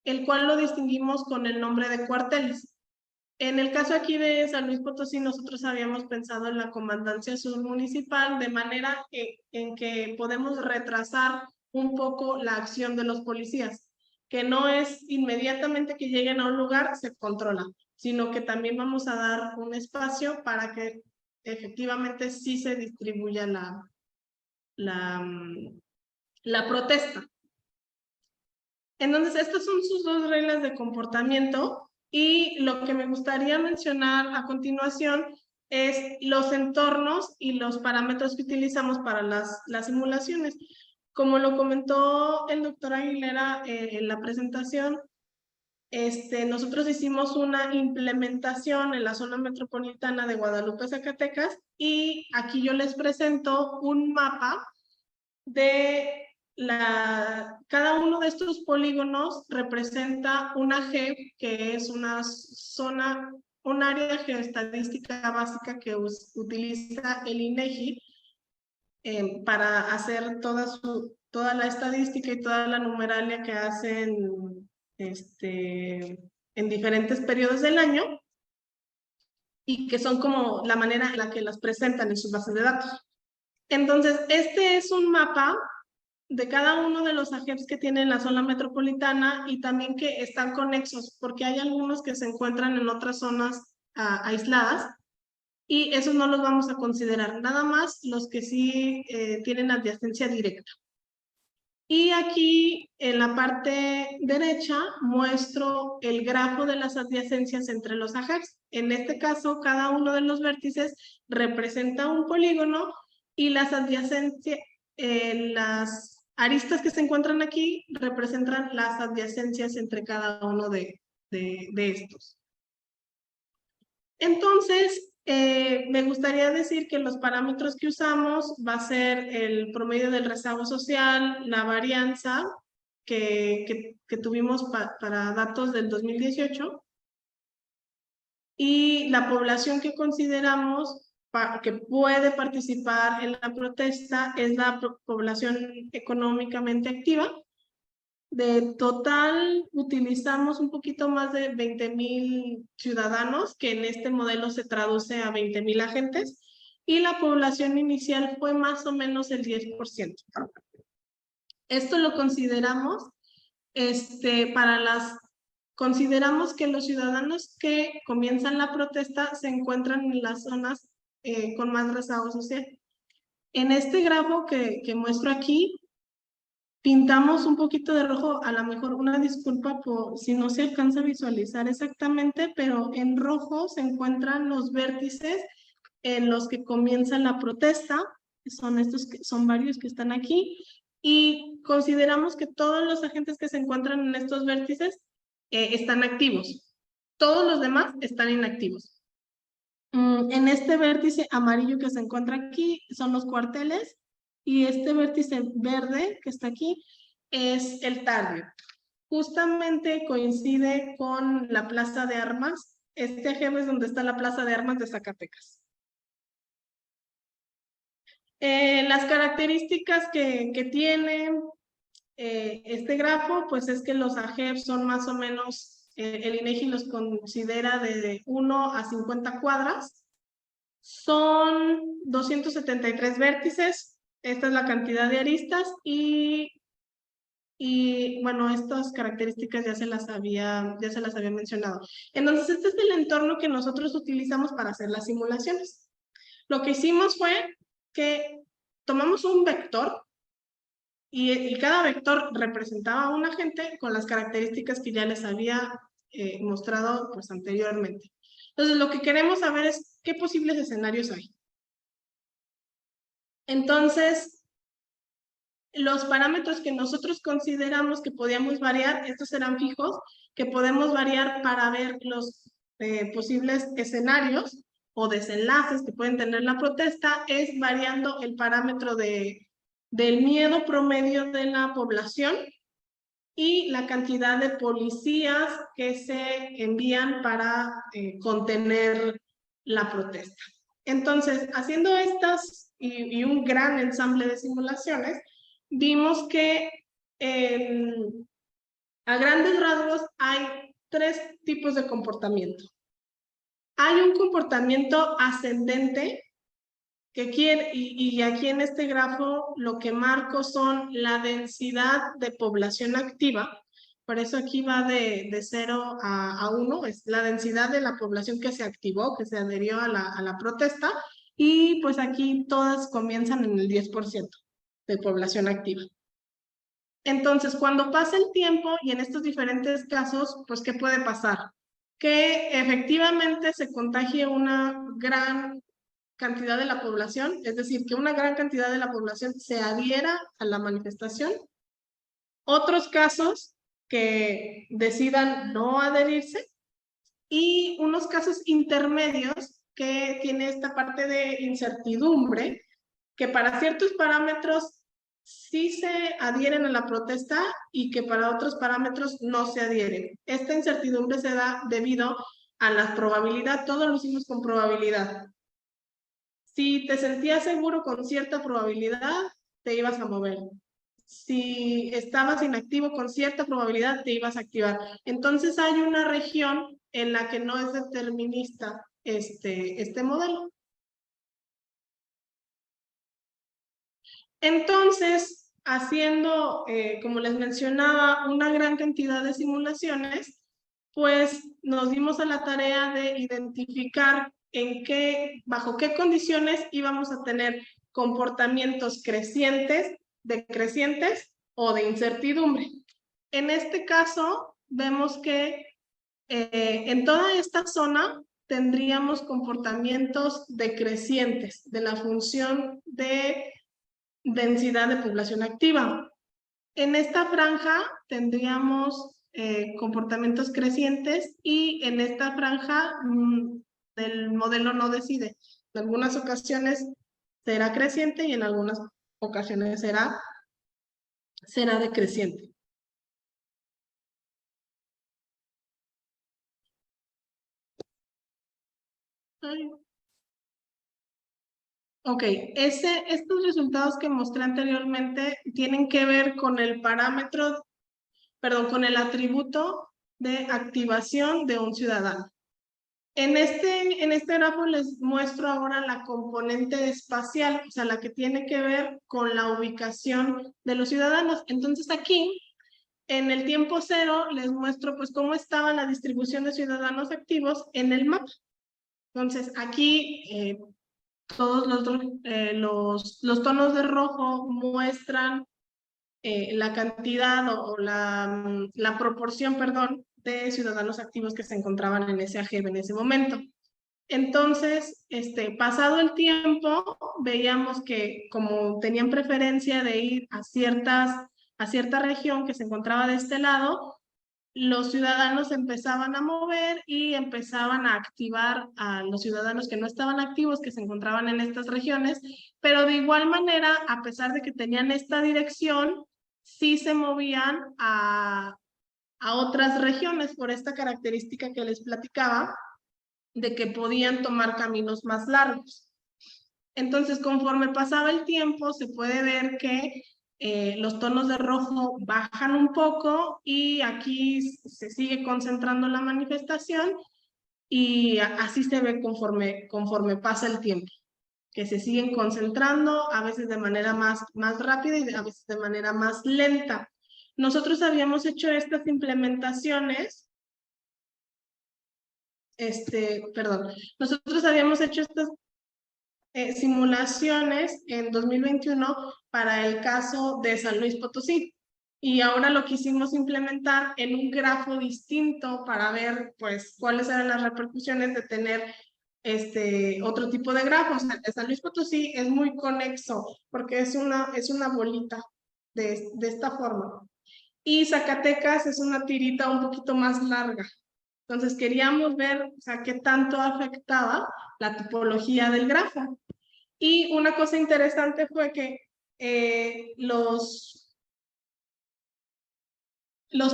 el cual lo distinguimos con el nombre de cuarteles. En el caso aquí de San Luis Potosí, nosotros habíamos pensado en la Comandancia Sur Municipal, de manera en que podemos retrasar un poco la acción de los policías, que no es inmediatamente que lleguen a un lugar, se controla, sino que también vamos a dar un espacio para que efectivamente sí se distribuya la protesta. Entonces, estas son sus 2 reglas de comportamiento. Y lo que me gustaría mencionar a continuación es los entornos y los parámetros que utilizamos para las simulaciones. Como lo comentó el doctor Aguilera en la presentación, nosotros hicimos una implementación en la zona metropolitana de Guadalupe, Zacatecas, y aquí yo les presento un mapa de cada uno de estos polígonos representa una GEP, que es una zona, un área geoestadística básica que utiliza el INEGI para hacer toda la estadística y toda la numeralia que hacen en diferentes periodos del año, y que son como la manera en la que las presentan en sus bases de datos. Entonces, este es un mapa de cada uno de los AGEPs que tienen la zona metropolitana y también que están conexos, porque hay algunos que se encuentran en otras zonas aisladas, y esos no los vamos a considerar, nada más los que sí tienen adyacencia directa. Y aquí en la parte derecha muestro el grafo de las adyacencias entre los AGEPs. En este caso, cada uno de los vértices representa un polígono, y las adyacencias, las aristas que se encuentran aquí representan las adyacencias entre cada uno de estos. Entonces, me gustaría decir que los parámetros que usamos va a ser el promedio del rezago social, la varianza que tuvimos para datos del 2018, y la población que consideramos que puede participar en la protesta es la población económicamente activa. De total, utilizamos un poquito más de 20,000 ciudadanos, que en este modelo se traduce a 20,000 agentes, y la población inicial fue más o menos el 10%. Esto lo consideramos, consideramos que los ciudadanos que comienzan la protesta se encuentran en las zonas con más rezago social. En este grafo que muestro aquí, pintamos un poquito de rojo, a lo mejor una disculpa por si no se alcanza a visualizar exactamente, pero en rojo se encuentran los vértices en los que comienza la protesta. Son estos, son varios que están aquí, y consideramos que todos los agentes que se encuentran en estos vértices están activos. Todos los demás están inactivos. En este vértice amarillo que se encuentra aquí son los cuarteles, y este vértice verde que está aquí es el target. Justamente coincide con la plaza de armas. Este AGEP es donde está la plaza de armas de Zacatecas. Las características que tiene este grafo, pues es que los AGEP son más o menos, el INEGI los considera de 1 a 50 cuadras. Son 273 vértices. Esta es la cantidad de aristas, y bueno, estas características ya se las había mencionado. Entonces, este es el entorno que nosotros utilizamos para hacer las simulaciones. Lo que hicimos fue que tomamos un vector, y cada vector representaba a un agente con las características que ya les había mostrado pues anteriormente. Entonces, lo que queremos saber es qué posibles escenarios hay. Entonces, los parámetros que nosotros consideramos que podíamos variar, estos serán fijos, que podemos variar para ver los posibles escenarios o desenlaces que pueden tener la protesta, es variando el parámetro del miedo promedio de la población y la cantidad de policías que se envían para contener la protesta. Entonces, haciendo estas y un gran ensamble de simulaciones, vimos que a grandes rasgos hay 3 tipos de comportamiento. Hay un comportamiento ascendente que quiere, y aquí en este grafo lo que marco son la densidad de población activa. Por eso aquí va de 0 a 1, es la densidad de la población que se activó, que se adherió a la protesta, y pues aquí todas comienzan en el 10% de población activa. Entonces, cuando pasa el tiempo, y en estos diferentes casos, pues, ¿qué puede pasar? Que efectivamente se contagie una gran cantidad de la población, es decir, que una gran cantidad de la población se adhiera a la manifestación. Otros casos que decidan no adherirse, y unos casos intermedios que tiene esta parte de incertidumbre, que para ciertos parámetros sí se adhieren a la protesta y que para otros parámetros no se adhieren. Esta incertidumbre se da debido a la probabilidad, todo lo hicimos con probabilidad. Si te sentías seguro con cierta probabilidad, te ibas a mover. Si estabas inactivo con cierta probabilidad, te ibas a activar. Entonces hay una región en la que no es determinista este modelo. Entonces, haciendo, como les mencionaba, una gran cantidad de simulaciones, pues nos dimos a la tarea de identificar bajo qué condiciones íbamos a tener comportamientos crecientes, decrecientes o de incertidumbre. En este caso, vemos que en toda esta zona tendríamos comportamientos decrecientes de la función de densidad de población activa. En esta franja tendríamos comportamientos crecientes, y en esta franja el modelo no decide. En algunas ocasiones será creciente y en algunas ocasiones será decreciente. Ok, estos resultados que mostré anteriormente tienen que ver con el parámetro, perdón, con el atributo de activación de un ciudadano. En este grafo les muestro ahora la componente espacial, o sea, la que tiene que ver con la ubicación de los ciudadanos. Entonces aquí, en el tiempo cero, les muestro pues cómo estaba la distribución de ciudadanos activos en el mapa. Entonces aquí todos los tonos de rojo muestran la cantidad o la proporción, perdón, de ciudadanos activos que se encontraban en ese AGEB en ese momento. Entonces, pasado el tiempo, veíamos que como tenían preferencia de ir a cierta región que se encontraba de este lado, los ciudadanos empezaban a mover y empezaban a activar a los ciudadanos que no estaban activos, que se encontraban en estas regiones, pero de igual manera, a pesar de que tenían esta dirección, sí se movían a otras regiones por esta característica que les platicaba, de que podían tomar caminos más largos. Entonces, conforme pasaba el tiempo, se puede ver que los tonos de rojo bajan un poco y aquí se sigue concentrando la manifestación, y así se ve conforme pasa el tiempo, que se siguen concentrando, a veces de manera más rápida y a veces de manera más lenta. Nosotros habíamos hecho estas implementaciones, nosotros habíamos hecho estas simulaciones en 2021 para el caso de San Luis Potosí, y ahora lo quisimos implementar en un grafo distinto para ver pues cuáles eran las repercusiones de tener otro tipo de grafos. El San Luis Potosí es muy conexo porque es una bolita de esta forma, y Zacatecas es una tirita un poquito más larga. Entonces queríamos ver, o sea, qué tanto afectaba la topología del grafo. Y una cosa interesante fue que los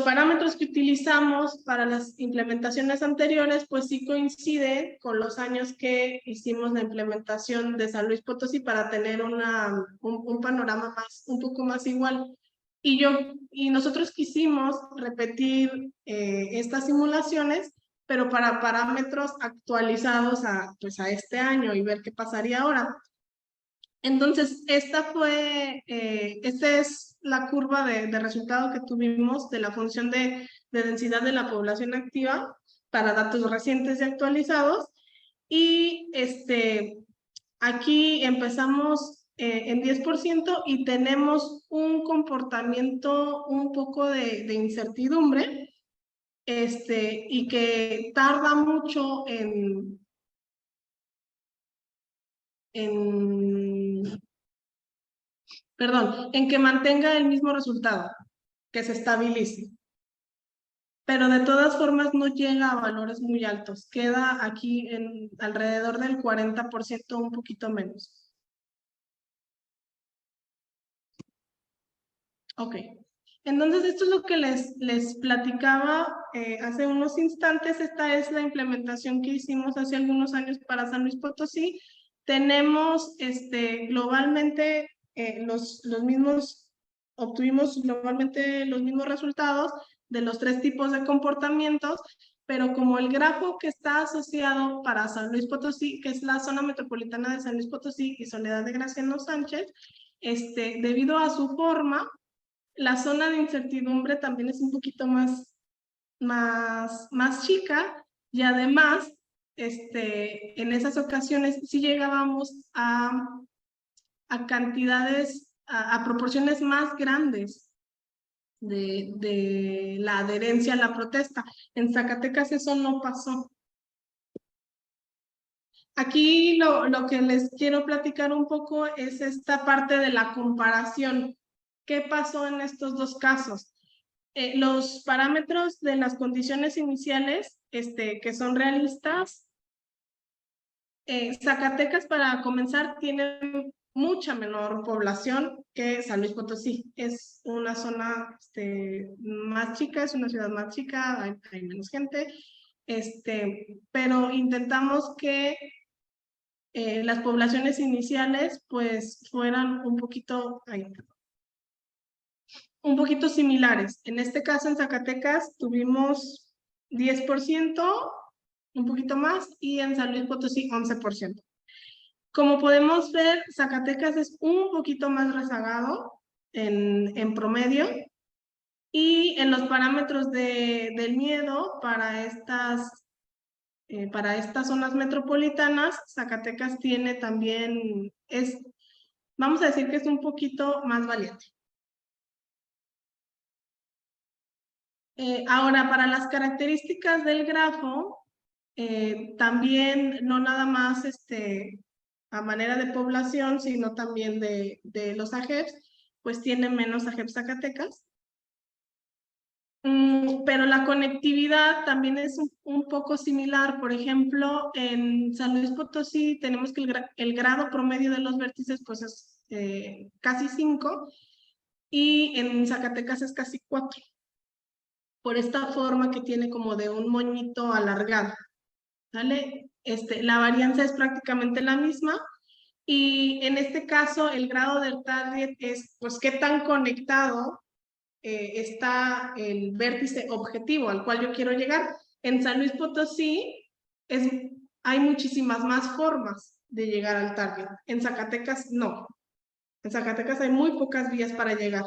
parámetros que utilizamos para las implementaciones anteriores, pues sí coinciden con los años que hicimos la implementación de San Luis Potosí para tener un panorama un poco más igual. Y nosotros quisimos repetir estas simulaciones, pero para parámetros actualizados a este año y ver qué pasaría ahora. Entonces, esta es la curva de resultado que tuvimos de la función de densidad de la población activa para datos recientes y actualizados. Y aquí empezamos en 10% y tenemos un comportamiento un poco de incertidumbre, y que tarda mucho en que mantenga el mismo resultado, que se estabilice. pero de todas formas no llega a valores muy altos, queda aquí en alrededor del 40%, un poquito menos. Ok, entonces esto es lo que les platicaba hace unos instantes. Esta es la implementación que hicimos hace algunos años para San Luis Potosí. Tenemos globalmente obtuvimos globalmente los mismos resultados de los 3 tipos de comportamientos, pero como el grafo que está asociado para San Luis Potosí, que es la zona metropolitana de San Luis Potosí y Soledad de Graciano Sánchez, debido a su forma, la zona de incertidumbre también es un poquito más chica, y además, en esas ocasiones sí llegábamos a cantidades, a proporciones más grandes de la adherencia a la protesta. En Zacatecas eso no pasó. Aquí lo que les quiero platicar un poco es esta parte de la comparación. ¿Qué pasó en estos 2 casos? Los parámetros de las condiciones iniciales, que son realistas, Zacatecas, para comenzar, tiene mucha menor población que San Luis Potosí. Es una zona más chica, es una ciudad más chica, hay menos gente, pero intentamos que las poblaciones iniciales pues fueran un poquito similares. En este caso, en Zacatecas, tuvimos 10%, un poquito más, y en San Luis Potosí, 11%. Como podemos ver, Zacatecas es un poquito más rezagado en promedio, y en los parámetros del miedo para estas zonas metropolitanas, Zacatecas tiene también, vamos a decir que es un poquito más valiente. Ahora, para las características del grafo, también no nada más a manera de población, sino también de los AGEPs, pues tienen menos AGEPs Zacatecas. Pero la conectividad también es un poco similar. Por ejemplo, en San Luis Potosí tenemos que el grado promedio de los vértices pues es casi 5, y en Zacatecas es casi 4. Por esta forma que tiene como de un moñito alargado, ¿vale? La varianza es prácticamente la misma, y en este caso el grado del target es pues qué tan conectado está el vértice objetivo al cual yo quiero llegar. En San Luis Potosí hay muchísimas más formas de llegar al target. En Zacatecas no. En Zacatecas hay muy pocas vías para llegar.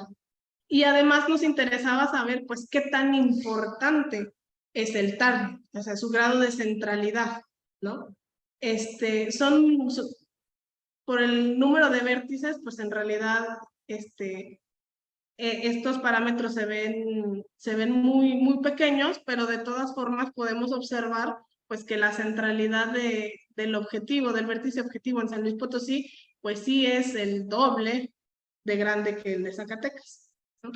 Y además nos interesaba saber pues qué tan importante es el target, o sea, su grado de centralidad, ¿no? Por el número de vértices, pues en realidad estos parámetros se ven muy pequeños, pero de todas formas podemos observar pues que la centralidad del objetivo, del vértice objetivo en San Luis Potosí, pues sí es el doble de grande que el de Zacatecas, ¿no?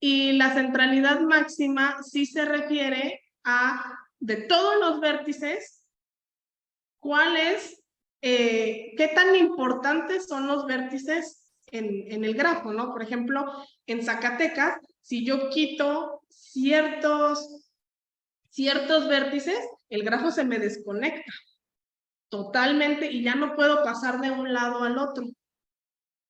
Y la centralidad máxima sí se refiere a, de todos los vértices, qué tan importantes son los vértices en el grafo, ¿no? Por ejemplo, en Zacatecas, si yo quito ciertos vértices, el grafo se me desconecta totalmente y ya no puedo pasar de un lado al otro.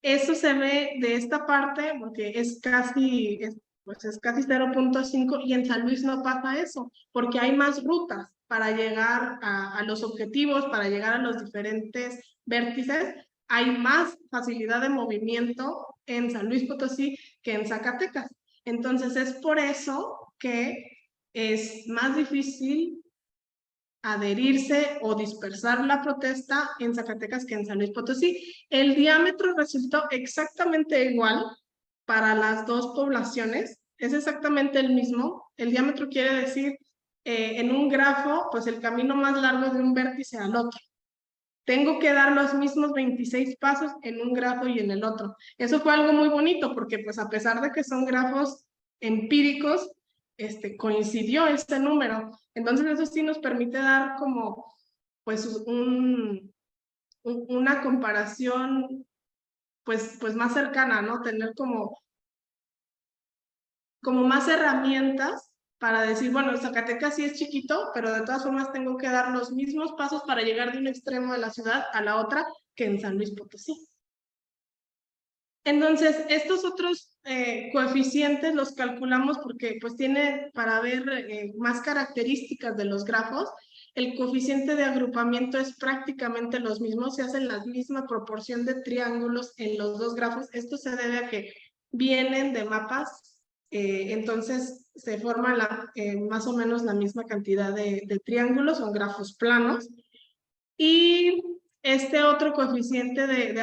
Eso se ve de esta parte porque es casi 0.5, y en San Luis no pasa eso, porque hay más rutas para llegar a los objetivos, para llegar a los diferentes vértices. Hay más facilidad de movimiento en San Luis Potosí que en Zacatecas. Entonces es por eso que es más difícil adherirse o dispersar la protesta en Zacatecas que en San Luis Potosí. El diámetro resultó exactamente igual para las 2 poblaciones, es exactamente el mismo. El diámetro quiere decir en un grafo, pues el camino más largo de un vértice al otro. Tengo que dar los mismos 26 pasos en un grafo y en el otro. Eso fue algo muy bonito porque pues a pesar de que son grafos empíricos, coincidió este número. Entonces eso sí nos permite dar como pues una comparación pues más cercana, ¿no? Tener como más herramientas para decir, bueno, Zacatecas sí es chiquito, pero de todas formas tengo que dar los mismos pasos para llegar de un extremo de la ciudad a la otra que en San Luis Potosí. Entonces, estos otros coeficientes los calculamos porque pues tiene para ver más características de los grafos. El coeficiente de agrupamiento es prácticamente los mismos, se hace la misma proporción de triángulos en los dos grafos. Esto se debe a que vienen de mapas, entonces se forma más o menos la misma cantidad de triángulos, son grafos planos. Y este otro coeficiente de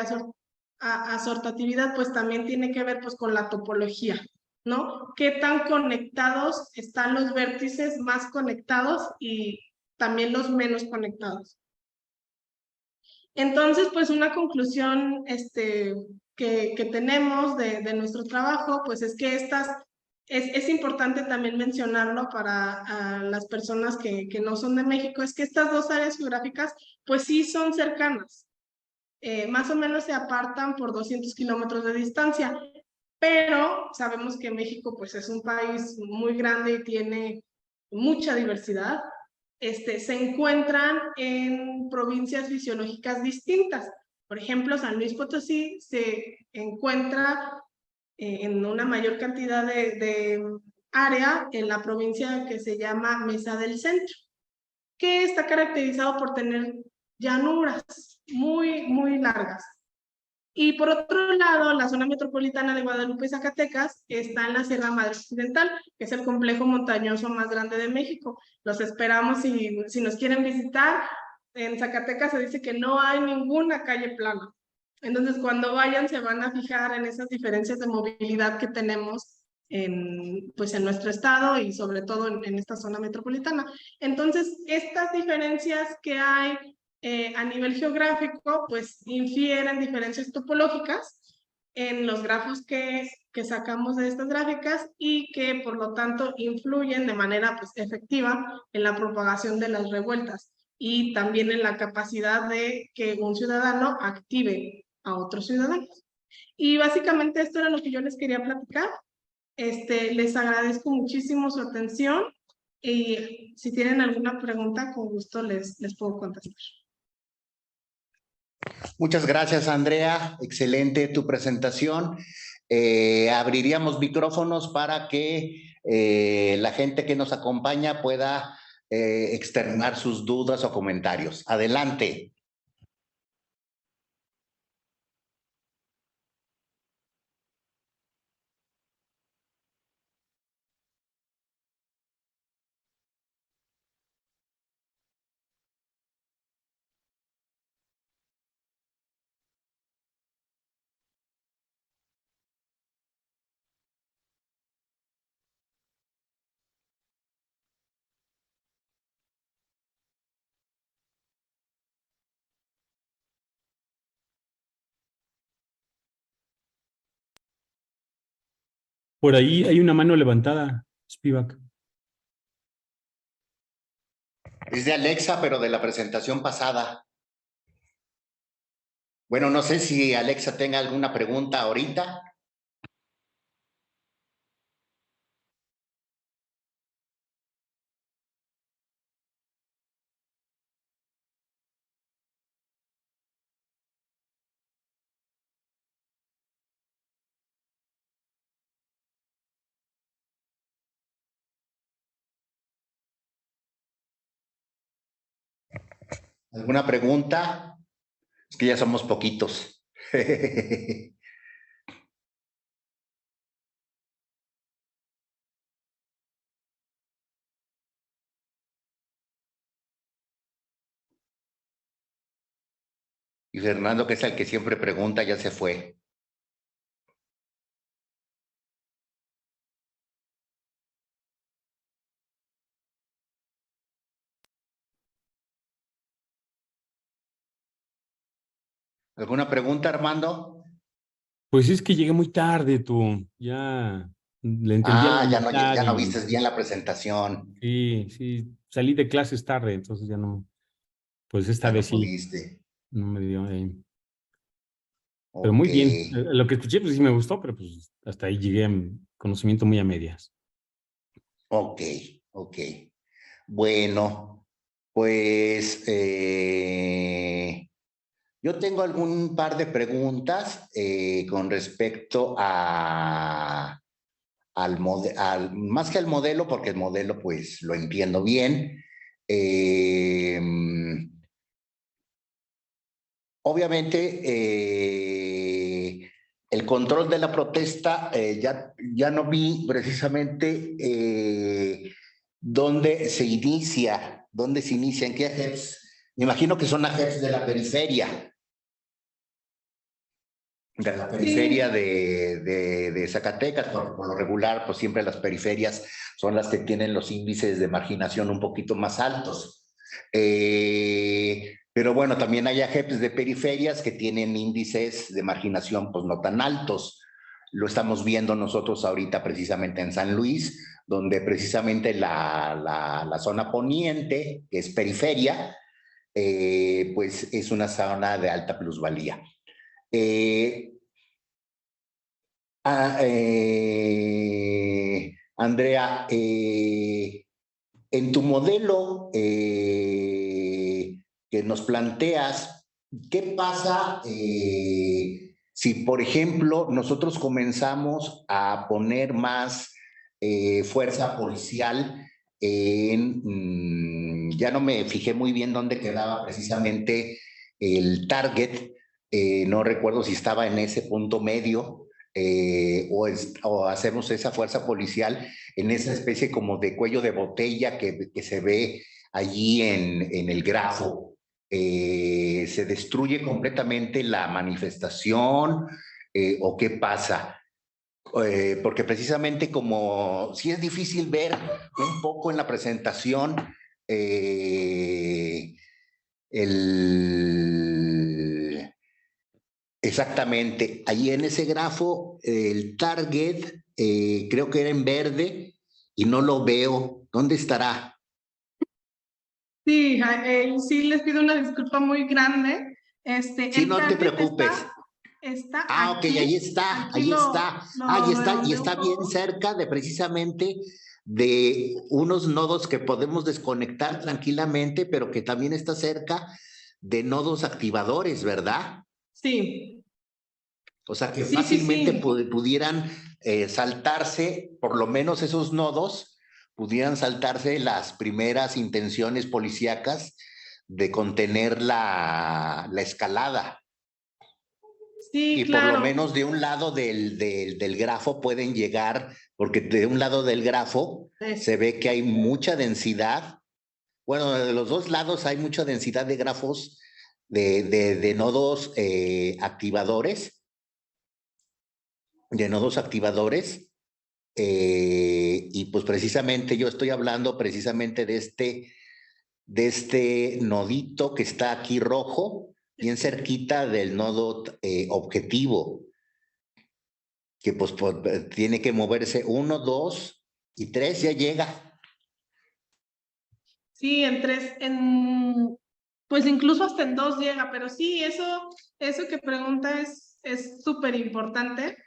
asortatividad pues también tiene que ver pues con la topología, ¿no? ¿Qué tan conectados están los vértices más conectados y también los menos conectados? Entonces, pues una conclusión que tenemos de nuestro trabajo, pues es que es importante también mencionarlo para las personas que no son de México, es que estas dos áreas geográficas, pues sí son cercanas. Más o menos se apartan por 200 kilómetros de distancia, pero sabemos que México pues es un país muy grande y tiene mucha diversidad. Se encuentran en provincias fisiológicas distintas. Por ejemplo, San Luis Potosí se encuentra en una mayor cantidad de área en la provincia que se llama Mesa del Centro, que está caracterizado por tener llanuras muy largas. Y por otro lado, la zona metropolitana de Guadalupe y Zacatecas está en la Sierra Madre Occidental, que es el complejo montañoso más grande de México. Los esperamos si nos quieren visitar. En Zacatecas se dice que no hay ninguna calle plana. Entonces, cuando vayan, se van a fijar en esas diferencias de movilidad que tenemos en nuestro estado y sobre todo en esta zona metropolitana. Entonces, estas diferencias que hay a nivel geográfico, pues infieren diferencias topológicas en los grafos que sacamos de estas gráficas y que por lo tanto influyen de manera pues efectiva en la propagación de las revueltas y también en la capacidad de que un ciudadano active a otros ciudadanos. Y básicamente esto era lo que yo les quería platicar. Les agradezco muchísimo su atención y si tienen alguna pregunta, con gusto les puedo contestar. Muchas gracias, Andrea. Excelente tu presentación. Abriríamos micrófonos para que la gente que nos acompaña pueda externar sus dudas o comentarios. Adelante. Por ahí hay una mano levantada, Spivak. Es de Alexa, pero de la presentación pasada. Bueno, no sé si Alexa tenga alguna pregunta ahorita. ¿Alguna pregunta? Es que ya somos poquitos. Y Fernando, que es el que siempre pregunta, ya se fue. ¿Alguna pregunta, Armando? Pues es que llegué muy tarde, tú. Ya Le entendía la Ya mitad no y viste bien la presentación. sí, salí de clases tarde, entonces ya no, pues esta Ya no vez sí, pudiste. no me dio. Pero Ok, muy bien. Lo que escuché, pues sí me gustó, pero pues hasta ahí llegué a conocimiento muy a medias. ok, ok. Bueno, pues yo tengo algún par de preguntas con respecto más que al modelo, porque el modelo pues lo entiendo bien. Eh, Obviamente, el control de la protesta, ya no vi precisamente dónde se inicia, en qué AGEPS. Me imagino que son AGEPS de la periferia Sí, de Zacatecas. Por lo regular, pues siempre las periferias son las que tienen los índices de marginación un poquito más altos. Pero bueno, también hay AGEPs de periferias que tienen índices de marginación pues no tan altos. Lo estamos viendo nosotros ahorita precisamente en San Luis, donde precisamente la zona poniente, que es periferia, pues es una zona de alta plusvalía. Andrea, en tu modelo que nos planteas, ¿qué pasa si, por ejemplo, nosotros comenzamos a poner más fuerza policial ya no me fijé muy bien dónde quedaba precisamente el target, no recuerdo si estaba en ese punto medio o hacemos esa fuerza policial en esa especie como de cuello de botella que se ve allí en el grafo. ¿Se destruye completamente la manifestación o qué pasa? Porque precisamente como sí es difícil ver un poco en la presentación el, exactamente, ahí en ese grafo, el target creo que era en verde y no lo veo. ¿Dónde estará? sí, sí les pido una disculpa muy grande. Sí, El no te target preocupes. está Ok, aquí, ahí está, aquí ahí está. Ahí está, y redondeé un está bien poco. cerca de precisamente de unos nodos que podemos desconectar tranquilamente, pero que también está cerca de nodos activadores, ¿verdad? Sí, O sea, que sí, sí, fácilmente sí. pudieran saltarse, por lo menos esos nodos, pudieran saltarse las primeras intenciones policíacas de contener la escalada. Sí, Y por lo claro. menos de un lado del grafo pueden llegar, porque de un lado del grafo Es- se ve que hay mucha densidad. Bueno, de los dos lados hay mucha densidad de grafos de nodos activadores, y pues precisamente yo estoy hablando precisamente de este nodito que está aquí rojo, bien cerquita del nodo objetivo, que pues tiene que moverse 1, 2 y 3 ya llega. Sí, pues incluso hasta en 2 llega, pero sí, eso que pregunta es súper importante.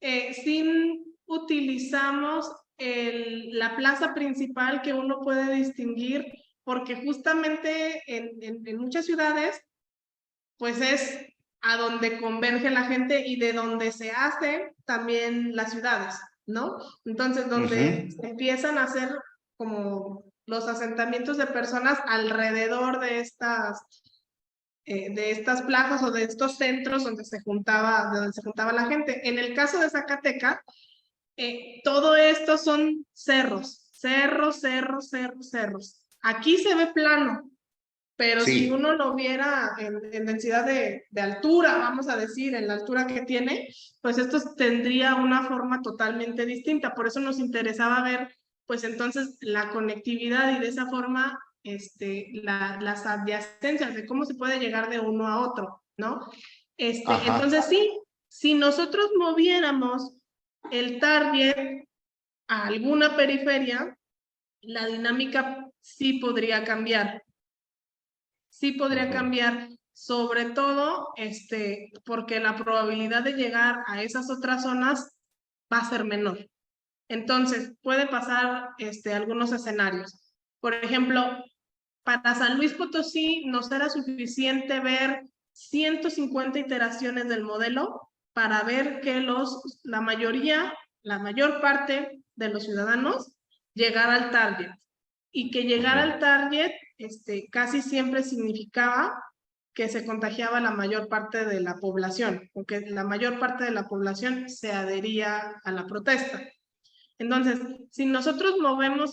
Sí utilizamos la plaza principal que uno puede distinguir, porque justamente en muchas ciudades, pues es a donde converge la gente y de donde se hacen también las ciudades, ¿no? Entonces, donde se empiezan a hacer como los asentamientos de personas alrededor de estas plazas o de estos centros donde se juntaba la gente. En el caso de Zacatecas, todo esto son cerros. Aquí se ve plano, pero si Sí, uno lo viera en densidad de altura, vamos a decir, en la altura que tiene, pues esto tendría una forma totalmente distinta. Por eso nos interesaba ver, pues entonces, la conectividad y de esa forma, las adyacencias de cómo se puede llegar de uno a otro, ¿no? ajá. Entonces sí, si nosotros moviéramos el target a alguna periferia, la dinámica sí podría cambiar. Sí podría cambiar, sobre todo porque la probabilidad de llegar a esas otras zonas va a ser menor. Entonces, puede pasar algunos escenarios. Por ejemplo, para San Luis Potosí nos era suficiente ver 150 iteraciones del modelo para ver que la mayor parte de los ciudadanos llegara al target. Y que llegar al target casi siempre significaba que se contagiaba la mayor parte de la población, o que la mayor parte de la población se adhería a la protesta. Entonces, si nosotros movemos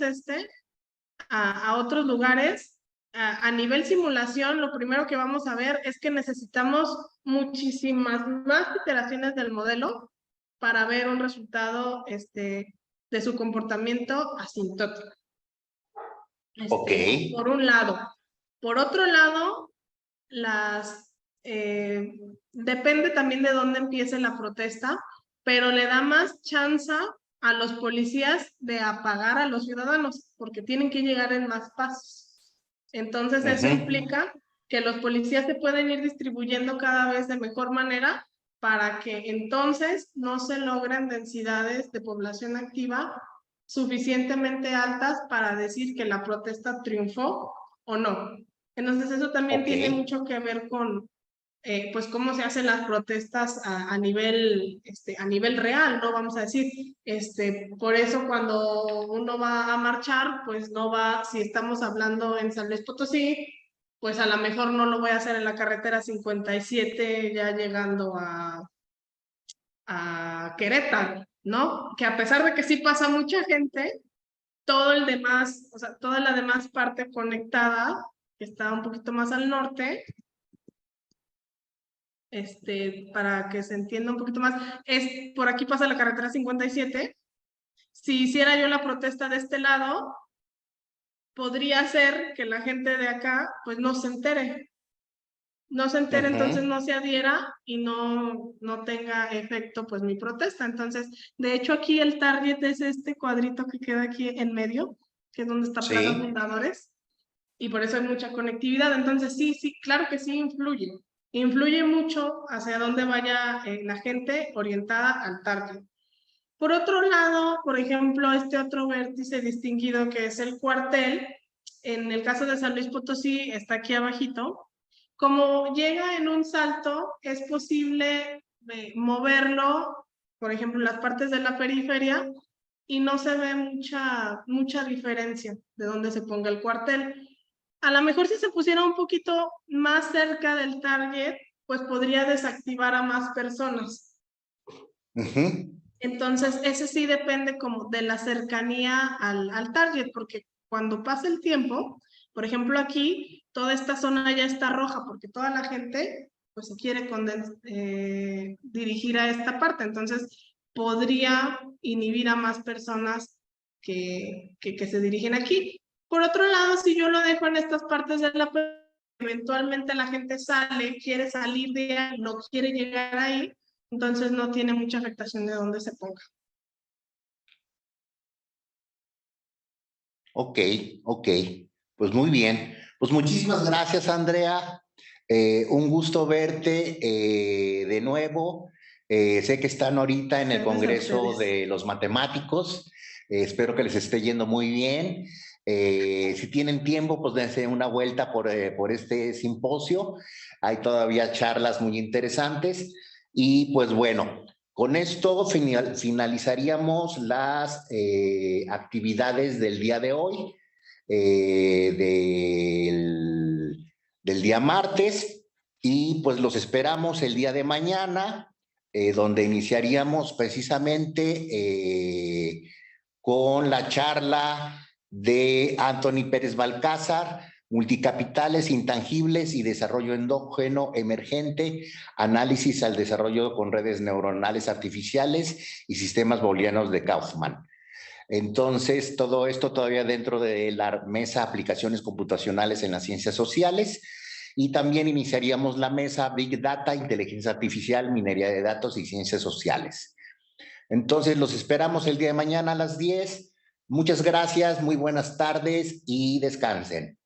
a otros lugares, a nivel simulación, lo primero que vamos a ver es que necesitamos muchísimas más iteraciones del modelo para ver un resultado de su comportamiento asintótico. Ok. Por un lado. Por otro lado, depende también de dónde empiece la protesta, pero le da más chance a los policías de apagar a los ciudadanos, porque tienen que llegar en más pasos. Entonces, eso implica que los policías se pueden ir distribuyendo cada vez de mejor manera para que entonces no se logren densidades de población activa suficientemente altas para decir que la protesta triunfó o no. Entonces eso también tiene mucho que ver con pues cómo se hacen las protestas a nivel real, ¿no? Vamos a decir, por eso cuando uno va a marchar, pues no va, si estamos hablando en San Luis Potosí, pues a lo mejor no lo voy a hacer en la carretera 57 ya llegando a Querétaro, ¿no? Que a pesar de que sí pasa mucha gente, todo el demás, o sea, toda la demás parte conectada, que está un poquito más al norte, para que se entienda un poquito más, por aquí pasa la carretera 57. Si hiciera yo la protesta de este lado, podría ser que la gente de acá, pues no se entere. No se entere, entonces no se adhiera y no tenga efecto pues mi protesta. Entonces, de hecho aquí el target es este cuadrito que queda aquí en medio, que es donde está Plaza Fundadores, y por eso hay mucha conectividad. Entonces sí, claro que sí influye. Influye mucho hacia dónde vaya la gente orientada al target. Por otro lado, por ejemplo, este otro vértice distinguido que es el cuartel, en el caso de San Luis Potosí está aquí abajito. Como llega en un salto, es posible moverlo, por ejemplo, en las partes de la periferia, y no se ve mucha diferencia de dónde se ponga el cuartel. A lo mejor si se pusiera un poquito más cerca del target, pues podría desactivar a más personas. Entonces, ese sí depende como de la cercanía al target, porque cuando pasa el tiempo, por ejemplo aquí, toda esta zona ya está roja, porque toda la gente pues se quiere dirigir a esta parte, entonces podría inhibir a más personas que se dirigen aquí. Por otro lado, si yo lo dejo en estas partes de la eventualmente la gente sale, quiere salir de ahí, no quiere llegar ahí, entonces no tiene mucha afectación de dónde se ponga. Ok. Pues muy bien. Pues muchísimas gracias, Andrea. Un gusto verte de nuevo. Sé que están ahorita en el Congreso de los Matemáticos. Espero que les esté yendo muy bien. Si tienen tiempo, pues dense una vuelta por este simposio. Hay todavía charlas muy interesantes. Y pues bueno, con esto finalizaríamos las actividades del día de hoy, del día martes, y pues los esperamos el día de mañana, donde iniciaríamos precisamente con la charla de Anthony Pérez Balcázar, Multicapitales intangibles y desarrollo endógeno emergente, análisis al desarrollo con redes neuronales artificiales y sistemas booleanos de Kauffman. Entonces, todo esto todavía dentro de la mesa aplicaciones computacionales en las ciencias sociales, y también iniciaríamos la mesa Big Data, inteligencia artificial, minería de datos y ciencias sociales. Entonces, los esperamos el día de mañana a las 10. Muchas gracias, muy buenas tardes y descansen.